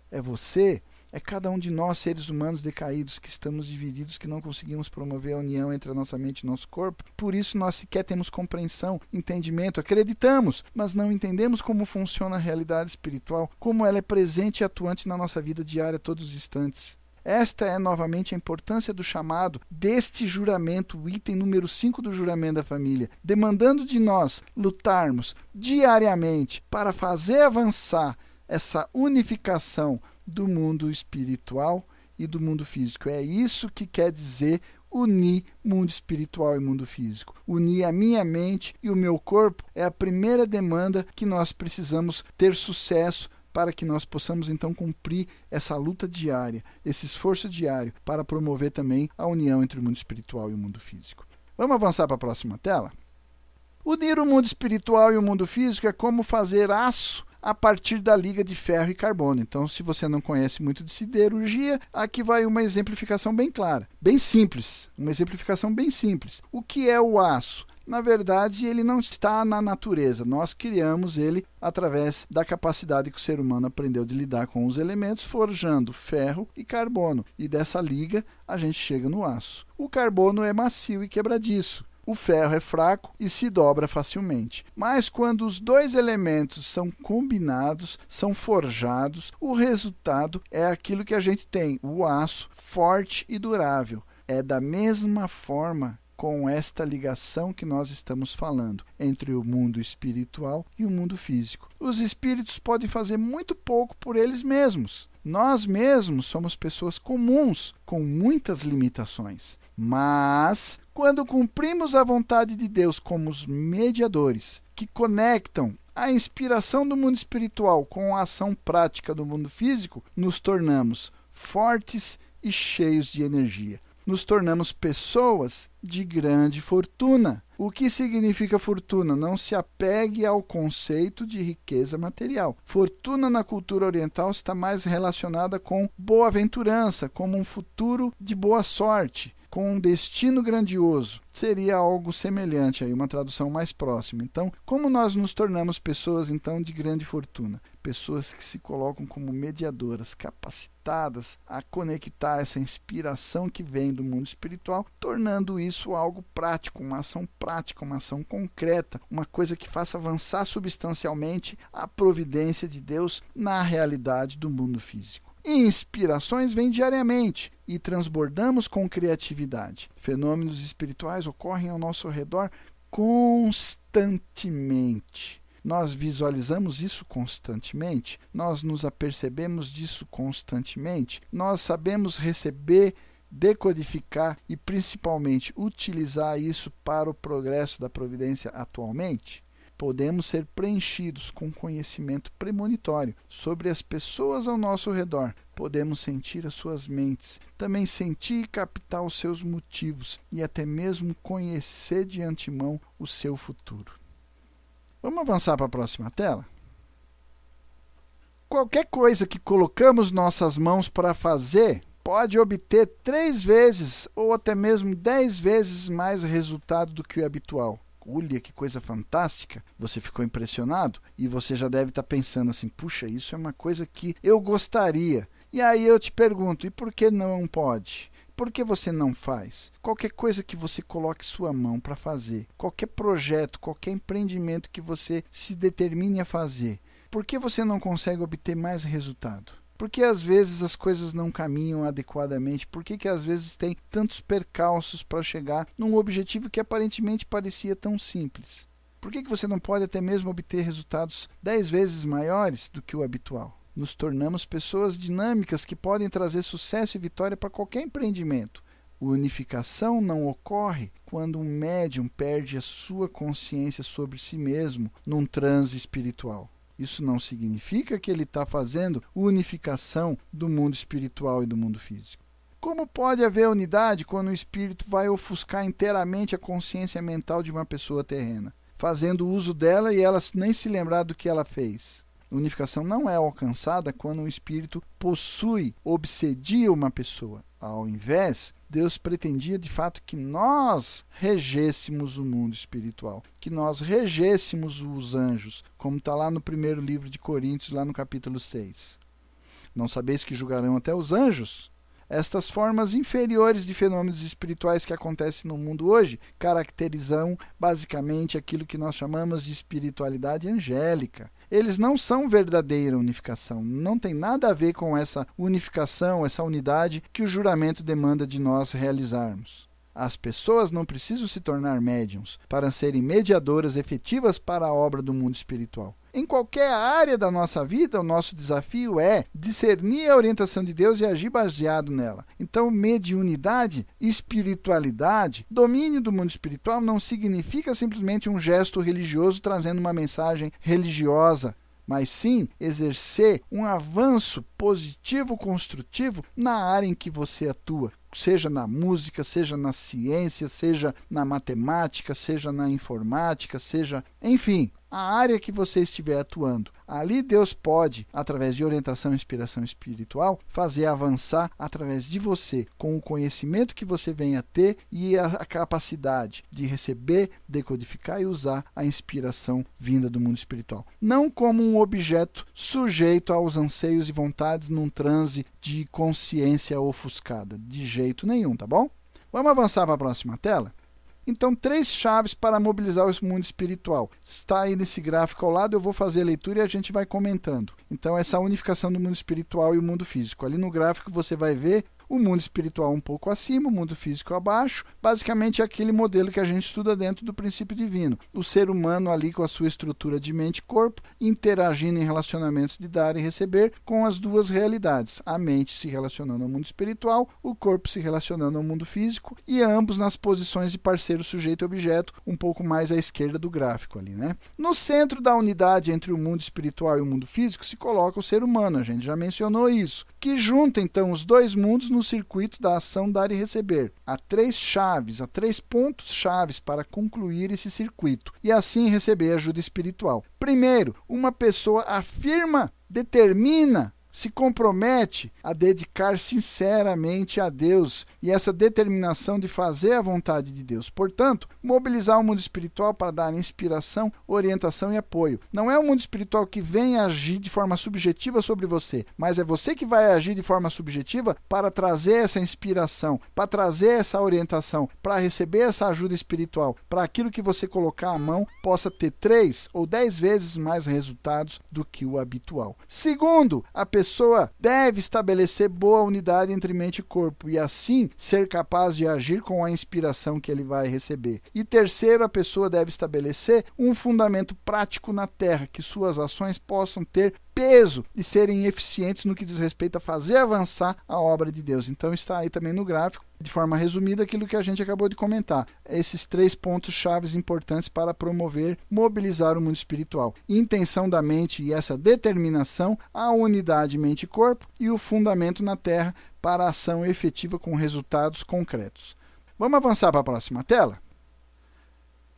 é você, é cada um de nós, seres humanos decaídos, que estamos divididos, que não conseguimos promover a união entre a nossa mente e nosso corpo. Por isso, nós sequer temos compreensão, entendimento, acreditamos, mas não entendemos como funciona a realidade espiritual, como ela é presente e atuante na nossa vida diária, todos os instantes. Esta é novamente a importância do chamado deste juramento, o item número 5 do juramento da família, demandando de nós lutarmos diariamente para fazer avançar essa unificação do mundo espiritual e do mundo físico. É isso que quer dizer unir mundo espiritual e mundo físico. Unir a minha mente e o meu corpo é a primeira demanda que nós precisamos ter sucesso para que nós possamos então cumprir essa luta diária, esse esforço diário para promover também a união entre o mundo espiritual e o mundo físico. Vamos avançar para a próxima tela? Unir o mundo espiritual e o mundo físico é como fazer aço a partir da liga de ferro e carbono. Então, se você não conhece muito de siderurgia, aqui vai uma exemplificação bem clara, bem simples, uma exemplificação bem simples. O que é o aço? Na verdade, ele não está na natureza. Nós criamos ele através da capacidade que o ser humano aprendeu de lidar com os elementos, forjando ferro e carbono. E dessa liga, a gente chega no aço. O carbono é macio e quebradiço. O ferro é fraco e se dobra facilmente. Mas quando os dois elementos são combinados, são forjados, o resultado é aquilo que a gente tem, o aço forte e durável. É da mesma forma com esta ligação que nós estamos falando entre o mundo espiritual e o mundo físico. Os espíritos podem fazer muito pouco por eles mesmos. Nós mesmos somos pessoas comuns, com muitas limitações. Mas, quando cumprimos a vontade de Deus como os mediadores, que conectam a inspiração do mundo espiritual com a ação prática do mundo físico, nos tornamos fortes e cheios de energia. Nos tornamos pessoas de grande fortuna. O que significa fortuna? Não se apegue ao conceito de riqueza material. Fortuna na cultura oriental está mais relacionada com boa-aventurança, como um futuro de boa sorte, com um destino grandioso. Seria algo semelhante, aí, uma tradução mais próxima. Então, como nós nos tornamos pessoas então de grande fortuna? Pessoas que se colocam como mediadoras, capacitadas a conectar essa inspiração que vem do mundo espiritual, tornando isso algo prático, uma ação prática, uma ação concreta, uma coisa que faça avançar substancialmente a providência de Deus na realidade do mundo físico. E inspirações vêm diariamente e transbordamos com criatividade. Fenômenos espirituais ocorrem ao nosso redor constantemente. Nós visualizamos isso constantemente, nós nos apercebemos disso constantemente, nós sabemos receber, decodificar e principalmente utilizar isso para o progresso da providência atualmente. Podemos ser preenchidos com conhecimento premonitório sobre as pessoas ao nosso redor. Podemos sentir as suas mentes, também sentir e captar os seus motivos e até mesmo conhecer de antemão o seu futuro. Vamos avançar para a próxima tela? Qualquer coisa que colocamos nossas mãos para fazer pode obter 3 vezes ou até mesmo 10 vezes mais resultado do que o habitual. Olha, que coisa fantástica, você ficou impressionado e você já deve estar pensando assim, puxa, isso é uma coisa que eu gostaria. E aí eu te pergunto, e por que não pode? Por que você não faz? Qualquer coisa que você coloque sua mão para fazer, qualquer projeto, qualquer empreendimento que você se determine a fazer, por que você não consegue obter mais resultado? Por que às vezes as coisas não caminham adequadamente? Por que às vezes tem tantos percalços para chegar num objetivo que aparentemente parecia tão simples? Por que você não pode até mesmo obter resultados 10 vezes maiores do que o habitual? Nos tornamos pessoas dinâmicas que podem trazer sucesso e vitória para qualquer empreendimento. Unificação não ocorre quando um médium perde a sua consciência sobre si mesmo num transe espiritual. Isso não significa que ele está fazendo unificação do mundo espiritual e do mundo físico. Como pode haver unidade quando o espírito vai ofuscar inteiramente a consciência mental de uma pessoa terrena, fazendo uso dela e ela nem se lembrar do que ela fez? A unificação não é alcançada quando um espírito possui, obsedia uma pessoa. Ao invés, Deus pretendia de fato que nós regêssemos o mundo espiritual, que nós regêssemos os anjos, como está lá no primeiro livro de Coríntios, lá no capítulo 6. Não sabeis que julgarão até os anjos? Estas formas inferiores de fenômenos espirituais que acontecem no mundo hoje caracterizam basicamente aquilo que nós chamamos de espiritualidade angélica. Eles não são verdadeira unificação, não tem nada a ver com essa unificação, essa unidade que o juramento demanda de nós realizarmos. As pessoas não precisam se tornar médiuns para serem mediadoras efetivas para a obra do mundo espiritual. Em qualquer área da nossa vida, o nosso desafio é discernir a orientação de Deus e agir baseado nela. Então, mediunidade, espiritualidade, domínio do mundo espiritual não significa simplesmente um gesto religioso trazendo uma mensagem religiosa, mas sim exercer um avanço positivo, construtivo na área em que você atua. Seja na música, seja na ciência, seja na matemática, seja na informática, seja, enfim, a área que você estiver atuando. Ali Deus pode, através de orientação e inspiração espiritual, fazer avançar através de você, com o conhecimento que você venha a ter e a capacidade de receber, decodificar e usar a inspiração vinda do mundo espiritual. Não como um objeto sujeito aos anseios e vontades num transe de consciência ofuscada, de jeito nenhum, tá bom? Vamos avançar para a próxima tela? Então, 3 chaves para mobilizar o mundo espiritual. Está aí nesse gráfico ao lado, eu vou fazer a leitura e a gente vai comentando. Então, essa unificação do mundo espiritual e o mundo físico. Ali no gráfico você vai ver o mundo espiritual um pouco acima, o mundo físico abaixo. Basicamente é aquele modelo que a gente estuda dentro do princípio divino. O ser humano ali com a sua estrutura de mente e corpo, interagindo em relacionamentos de dar e receber com as duas realidades. A mente se relacionando ao mundo espiritual, o corpo se relacionando ao mundo físico e ambos nas posições de parceiro, sujeito e objeto, um pouco mais à esquerda do gráfico ali, né? No centro da unidade entre o mundo espiritual e o mundo físico se coloca o ser humano, a gente já mencionou isso, que junta então os dois mundos no circuito da ação dar e receber. Há 3 chaves, há 3 pontos chaves para concluir esse circuito e assim receber ajuda espiritual. Primeiro, uma pessoa afirma, determina, se compromete a dedicar sinceramente a Deus e essa determinação de fazer a vontade de Deus. Portanto, mobilizar o mundo espiritual para dar inspiração, orientação e apoio. Não é o mundo espiritual que vem agir de forma subjetiva sobre você, mas é você que vai agir de forma subjetiva para trazer essa inspiração, para trazer essa orientação, para receber essa ajuda espiritual, para aquilo que você colocar a mão possa ter 3 ou 10 vezes mais resultados do que o habitual. Segundo, a pessoa deve estabelecer boa unidade entre mente e corpo e assim ser capaz de agir com a inspiração que ele vai receber. E terceiro, a pessoa deve estabelecer um fundamento prático na Terra, que suas ações possam ter peso e serem eficientes no que diz respeito a fazer avançar a obra de Deus. Então está aí também no gráfico, de forma resumida, aquilo que a gente acabou de comentar. Esses 3 pontos chaves importantes para promover, mobilizar o mundo espiritual. Intenção da mente e essa determinação, a unidade mente e corpo e o fundamento na Terra para a ação efetiva com resultados concretos. Vamos avançar para a próxima tela?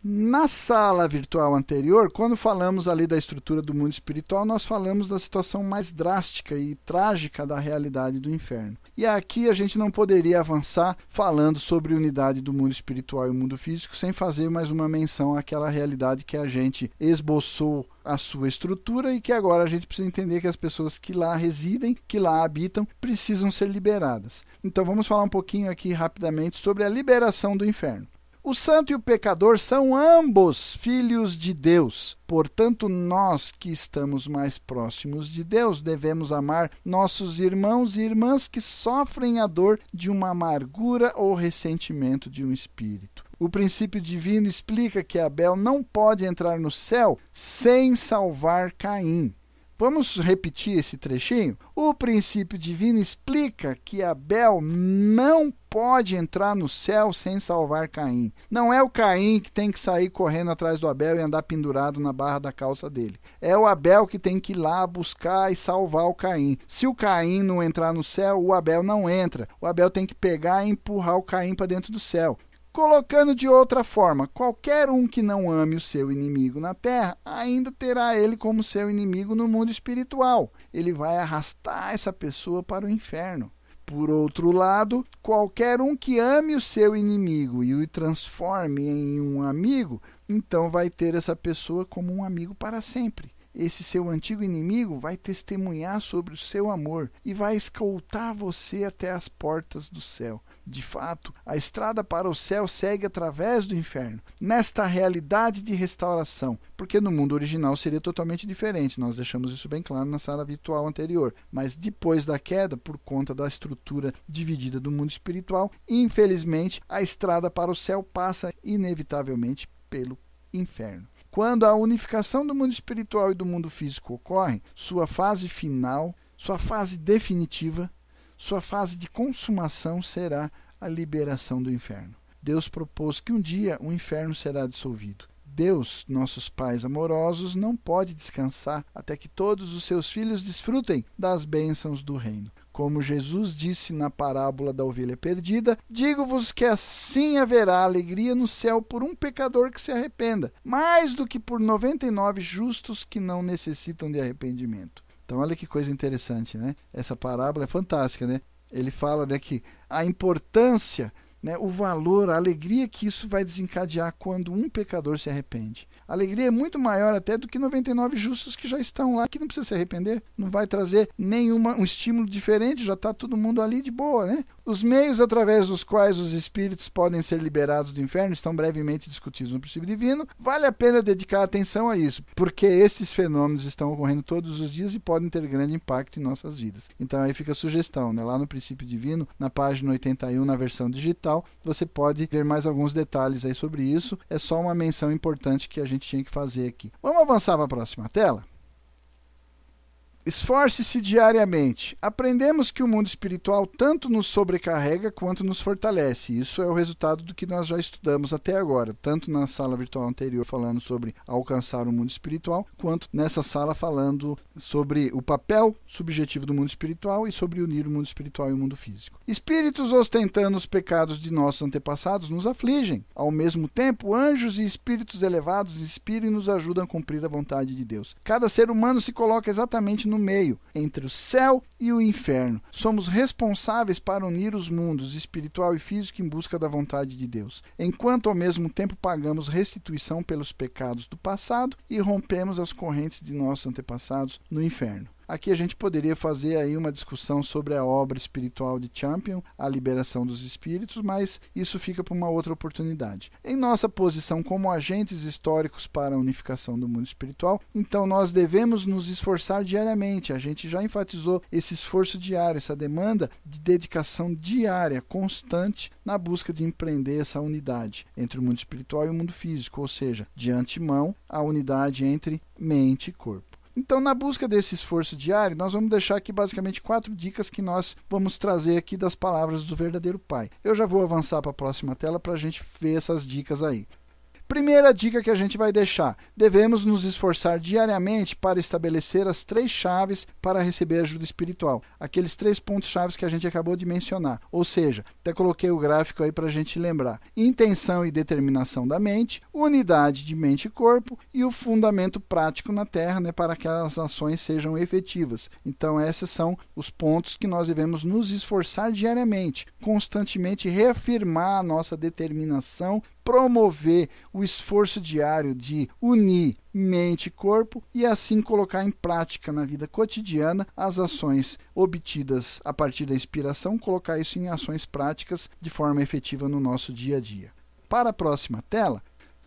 Na sala virtual anterior, quando falamos ali da estrutura do mundo espiritual, nós falamos da situação mais drástica e trágica da realidade do inferno. E aqui a gente não poderia avançar falando sobre unidade do mundo espiritual e o mundo físico sem fazer mais uma menção àquela realidade que a gente esboçou a sua estrutura e que agora a gente precisa entender que as pessoas que lá residem, que lá habitam, precisam ser liberadas. Então vamos falar um pouquinho aqui rapidamente sobre a liberação do inferno. O santo e o pecador são ambos filhos de Deus. Portanto, nós que estamos mais próximos de Deus devemos amar nossos irmãos e irmãs que sofrem a dor de uma amargura ou ressentimento de um espírito. O princípio divino explica que Abel não pode entrar no céu sem salvar Caim. Vamos repetir esse trechinho? O princípio divino explica que Abel não pode entrar no céu sem salvar Caim. Não é o Caim que tem que sair correndo atrás do Abel e andar pendurado na barra da calça dele. É o Abel que tem que ir lá buscar e salvar o Caim. Se o Caim não entrar no céu, o Abel não entra. O Abel tem que pegar e empurrar o Caim para dentro do céu. Colocando de outra forma, qualquer um que não ame o seu inimigo na terra, ainda terá ele como seu inimigo no mundo espiritual. Ele vai arrastar essa pessoa para o inferno. Por outro lado, qualquer um que ame o seu inimigo e o transforme em um amigo, então vai ter essa pessoa como um amigo para sempre. Esse seu antigo inimigo vai testemunhar sobre o seu amor e vai escoltar você até as portas do céu. De fato, a estrada para o céu segue através do inferno, nesta realidade de restauração, porque no mundo original seria totalmente diferente, nós deixamos isso bem claro na sala virtual anterior, mas depois da queda, por conta da estrutura dividida do mundo espiritual, infelizmente, a estrada para o céu passa inevitavelmente pelo inferno. Quando a unificação do mundo espiritual e do mundo físico ocorre, sua fase final, sua fase definitiva, sua fase de consumação será a liberação do inferno. Deus propôs que um dia o inferno será dissolvido. Deus, nossos pais amorosos, não pode descansar até que todos os seus filhos desfrutem das bênçãos do reino. Como Jesus disse na parábola da ovelha perdida, digo-vos que assim haverá alegria no céu por um pecador que se arrependa, mais do que por 99 justos que não necessitam de arrependimento. Então olha que coisa interessante, né? Essa parábola é fantástica, né? Ele fala, né, que a importância, né, o valor, a alegria que isso vai desencadear quando um pecador se arrepende. A alegria é muito maior até do que 99 justos que já estão lá, que não precisa se arrepender. Não vai trazer um estímulo diferente, já está todo mundo ali de boa, né? Os meios através dos quais os espíritos podem ser liberados do inferno estão brevemente discutidos no princípio divino. Vale a pena dedicar atenção a isso, porque estes fenômenos estão ocorrendo todos os dias e podem ter grande impacto em nossas vidas. Então aí fica a sugestão, né? Lá no princípio divino, na página 81, na versão digital, você pode ver mais alguns detalhes aí sobre isso. É só uma menção importante que a gente tinha que fazer aqui. Vamos avançar para a próxima tela? Esforce-se diariamente. Aprendemos que o mundo espiritual tanto nos sobrecarrega quanto nos fortalece. Isso é o resultado do que nós já estudamos até agora, tanto na sala virtual anterior falando sobre alcançar o mundo espiritual, quanto nessa sala falando sobre o papel subjetivo do mundo espiritual e sobre unir o mundo espiritual e o mundo físico. Espíritos ostentando os pecados de nossos antepassados nos afligem. Ao mesmo tempo, anjos e espíritos elevados inspiram e nos ajudam a cumprir a vontade de Deus. Cada ser humano se coloca exatamente no meio, entre o céu e o inferno. Somos responsáveis para unir os mundos espiritual e físico em busca da vontade de Deus, enquanto ao mesmo tempo pagamos restituição pelos pecados do passado e rompemos as correntes de nossos antepassados no inferno. Aqui a gente poderia fazer aí uma discussão sobre a obra espiritual de Champion, a liberação dos espíritos, mas isso fica para uma outra oportunidade. Em nossa posição como agentes históricos para a unificação do mundo espiritual, então nós devemos nos esforçar diariamente. A gente já enfatizou esse esforço diário, essa demanda de dedicação diária, constante, na busca de empreender essa unidade entre o mundo espiritual e o mundo físico, ou seja, de antemão, a unidade entre mente e corpo. Então, na busca desse esforço diário, nós vamos deixar aqui basicamente 4 dicas que nós vamos trazer aqui das palavras do verdadeiro Pai. Eu já vou avançar para a próxima tela para a gente ver essas dicas aí. Primeira dica que a gente vai deixar: devemos nos esforçar diariamente para estabelecer as 3 chaves para receber ajuda espiritual. Aqueles 3 pontos chaves que a gente acabou de mencionar. Ou seja, até coloquei o gráfico aí para a gente lembrar: intenção e determinação da mente, unidade de mente e corpo e o fundamento prático na Terra, né, para que as ações sejam efetivas. Então, esses são os pontos que nós devemos nos esforçar diariamente, constantemente reafirmar a nossa determinação, promover o esforço diário de unir mente e corpo e assim colocar em prática na vida cotidiana as ações obtidas a partir da inspiração, colocar isso em ações práticas de forma efetiva no nosso dia a dia. Para a próxima tela,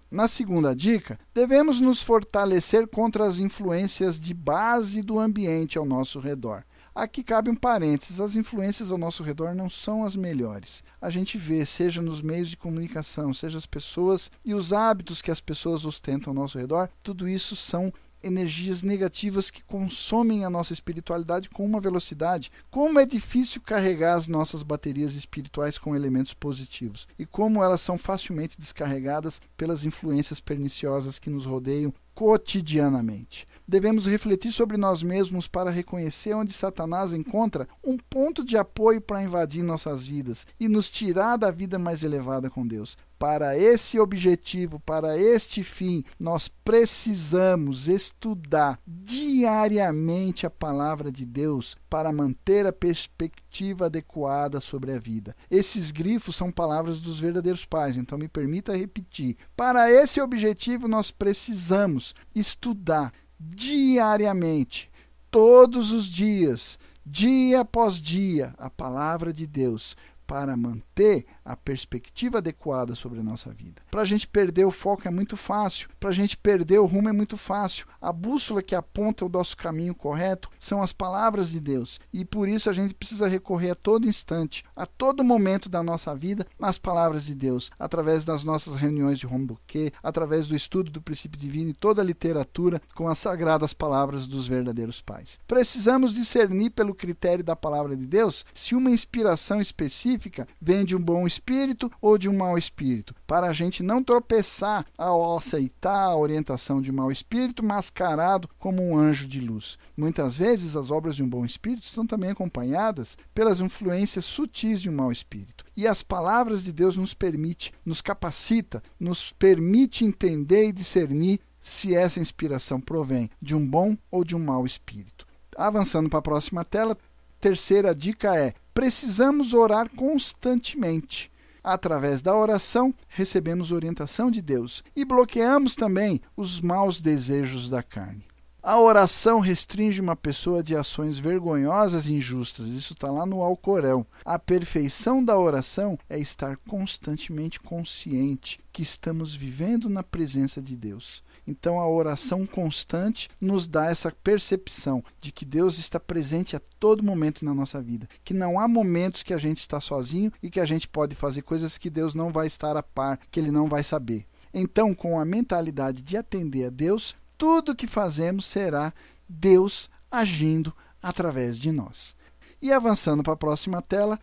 na segunda dica, devemos nos fortalecer contra as influências de base do ambiente ao nosso redor. Aqui cabe um parênteses: as influências ao nosso redor não são as melhores. A gente vê, seja nos meios de comunicação, seja as pessoas e os hábitos que as pessoas ostentam ao nosso redor, tudo isso são energias negativas que consomem a nossa espiritualidade com uma velocidade. Como é difícil carregar as nossas baterias espirituais com elementos positivos e como elas são facilmente descarregadas pelas influências perniciosas que nos rodeiam cotidianamente. Devemos refletir sobre nós mesmos para reconhecer onde Satanás encontra um ponto de apoio para invadir nossas vidas e nos tirar da vida mais elevada com Deus. Para esse objetivo, para este fim, nós precisamos estudar diariamente a palavra de Deus para manter a perspectiva adequada sobre a vida. Esses grifos são palavras dos verdadeiros pais, então me permita repetir. Para esse objetivo, nós precisamos estudar diariamente, todos os dias, dia após dia, a palavra de Deus, para manter a perspectiva adequada sobre a nossa vida. Para a gente perder o foco é muito fácil, para a gente perder o rumo é muito fácil. A bússola que aponta o nosso caminho correto são as palavras de Deus, e por isso a gente precisa recorrer a todo instante, a todo momento da nossa vida, nas palavras de Deus, através das nossas reuniões de home bouquet, através do estudo do princípio divino e toda a literatura com as sagradas palavras dos verdadeiros pais. Precisamos discernir pelo critério da palavra de Deus se uma inspiração específica vem de um bom espírito ou de um mau espírito, para a gente não tropeçar ao aceitar a orientação de um mau espírito mascarado como um anjo de luz. Muitas vezes as obras de um bom espírito estão também acompanhadas pelas influências sutis de um mau espírito. E as palavras de Deus nos capacita, nos permite entender e discernir se essa inspiração provém de um bom ou de um mau espírito. Avançando para a próxima tela, terceira dica é: precisamos orar constantemente. Através da oração, recebemos orientação de Deus e bloqueamos também os maus desejos da carne. A oração restringe uma pessoa de ações vergonhosas e injustas. Isso está lá no Alcorão. A perfeição da oração é estar constantemente consciente que estamos vivendo na presença de Deus. Então, a oração constante nos dá essa percepção de que Deus está presente a todo momento na nossa vida, que não há momentos que a gente está sozinho e que a gente pode fazer coisas que Deus não vai estar a par, que Ele não vai saber. Então, com a mentalidade de atender a Deus, tudo que fazemos será Deus agindo através de nós. E avançando para a próxima tela,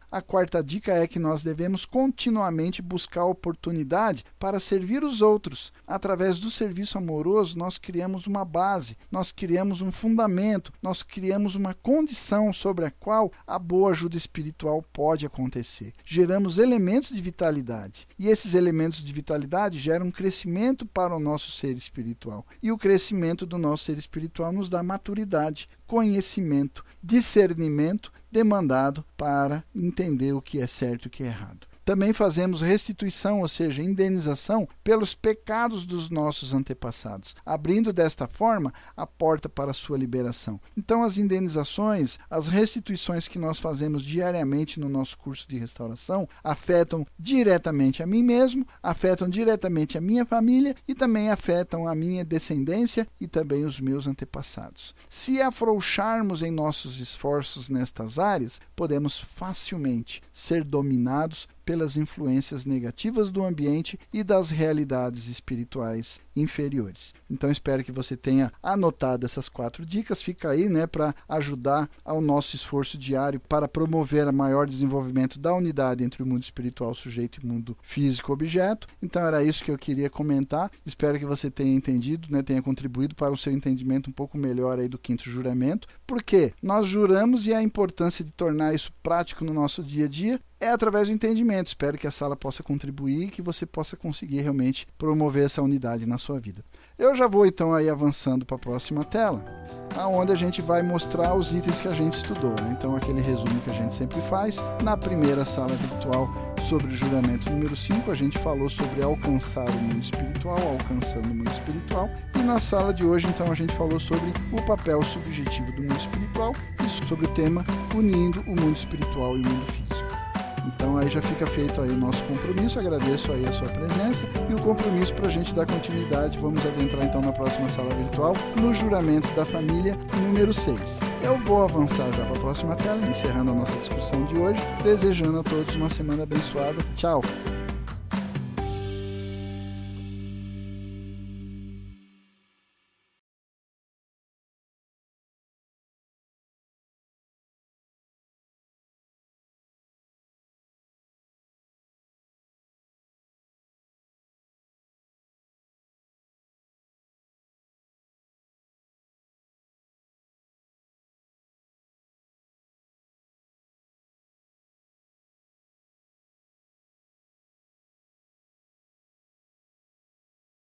a quarta dica é que nós devemos continuamente buscar oportunidade para servir os outros. Através do serviço amoroso, nós criamos uma base, nós criamos um fundamento, nós criamos uma condição sobre a qual a boa ajuda espiritual pode acontecer. Geramos elementos de vitalidade, e esses elementos de vitalidade geram um crescimento para o nosso ser espiritual. E o crescimento do nosso ser espiritual nos dá maturidade, conhecimento, discernimento demandado para entender o que é certo e o que é errado. Também fazemos restituição, ou seja, indenização pelos pecados dos nossos antepassados, abrindo desta forma a porta para a sua liberação. Então, as indenizações, as restituições que nós fazemos diariamente no nosso curso de restauração afetam diretamente a mim mesmo, afetam diretamente a minha família e também afetam a minha descendência e também os meus antepassados. Se afrouxarmos em nossos esforços nestas áreas, podemos facilmente ser dominados pelas influências negativas do ambiente e das realidades espirituais inferiores. Então, espero que você tenha anotado essas 4 dicas. Fica aí, né, para ajudar ao nosso esforço diário para promover o maior desenvolvimento da unidade entre o mundo espiritual, sujeito, e o mundo físico, objeto. Então, era isso que eu queria comentar. Espero que você tenha entendido, né, tenha contribuído para o seu entendimento um pouco melhor aí do 5º juramento. Porque nós juramos e a importância de tornar isso prático no nosso dia a dia é através do entendimento. Espero que a sala possa contribuir e que você possa conseguir realmente promover essa unidade na sua vida. Eu já vou então aí avançando para a próxima tela, onde a gente vai mostrar os itens que a gente estudou, né? Então, aquele resumo que a gente sempre faz. Na primeira sala virtual sobre o juramento número 5, a gente falou sobre alcançar o mundo espiritual, alcançando o mundo espiritual. E na sala de hoje, então, a gente falou sobre o papel subjetivo do mundo espiritual e sobre o tema unindo o mundo espiritual e o mundo físico. Então, aí já fica feito aí o nosso compromisso. Agradeço aí a sua presença e o compromisso para a gente dar continuidade. Vamos adentrar então na próxima sala virtual, no juramento da família número 6. Eu vou avançar já para a próxima tela, encerrando a nossa discussão de hoje, desejando a todos uma semana abençoada. Tchau!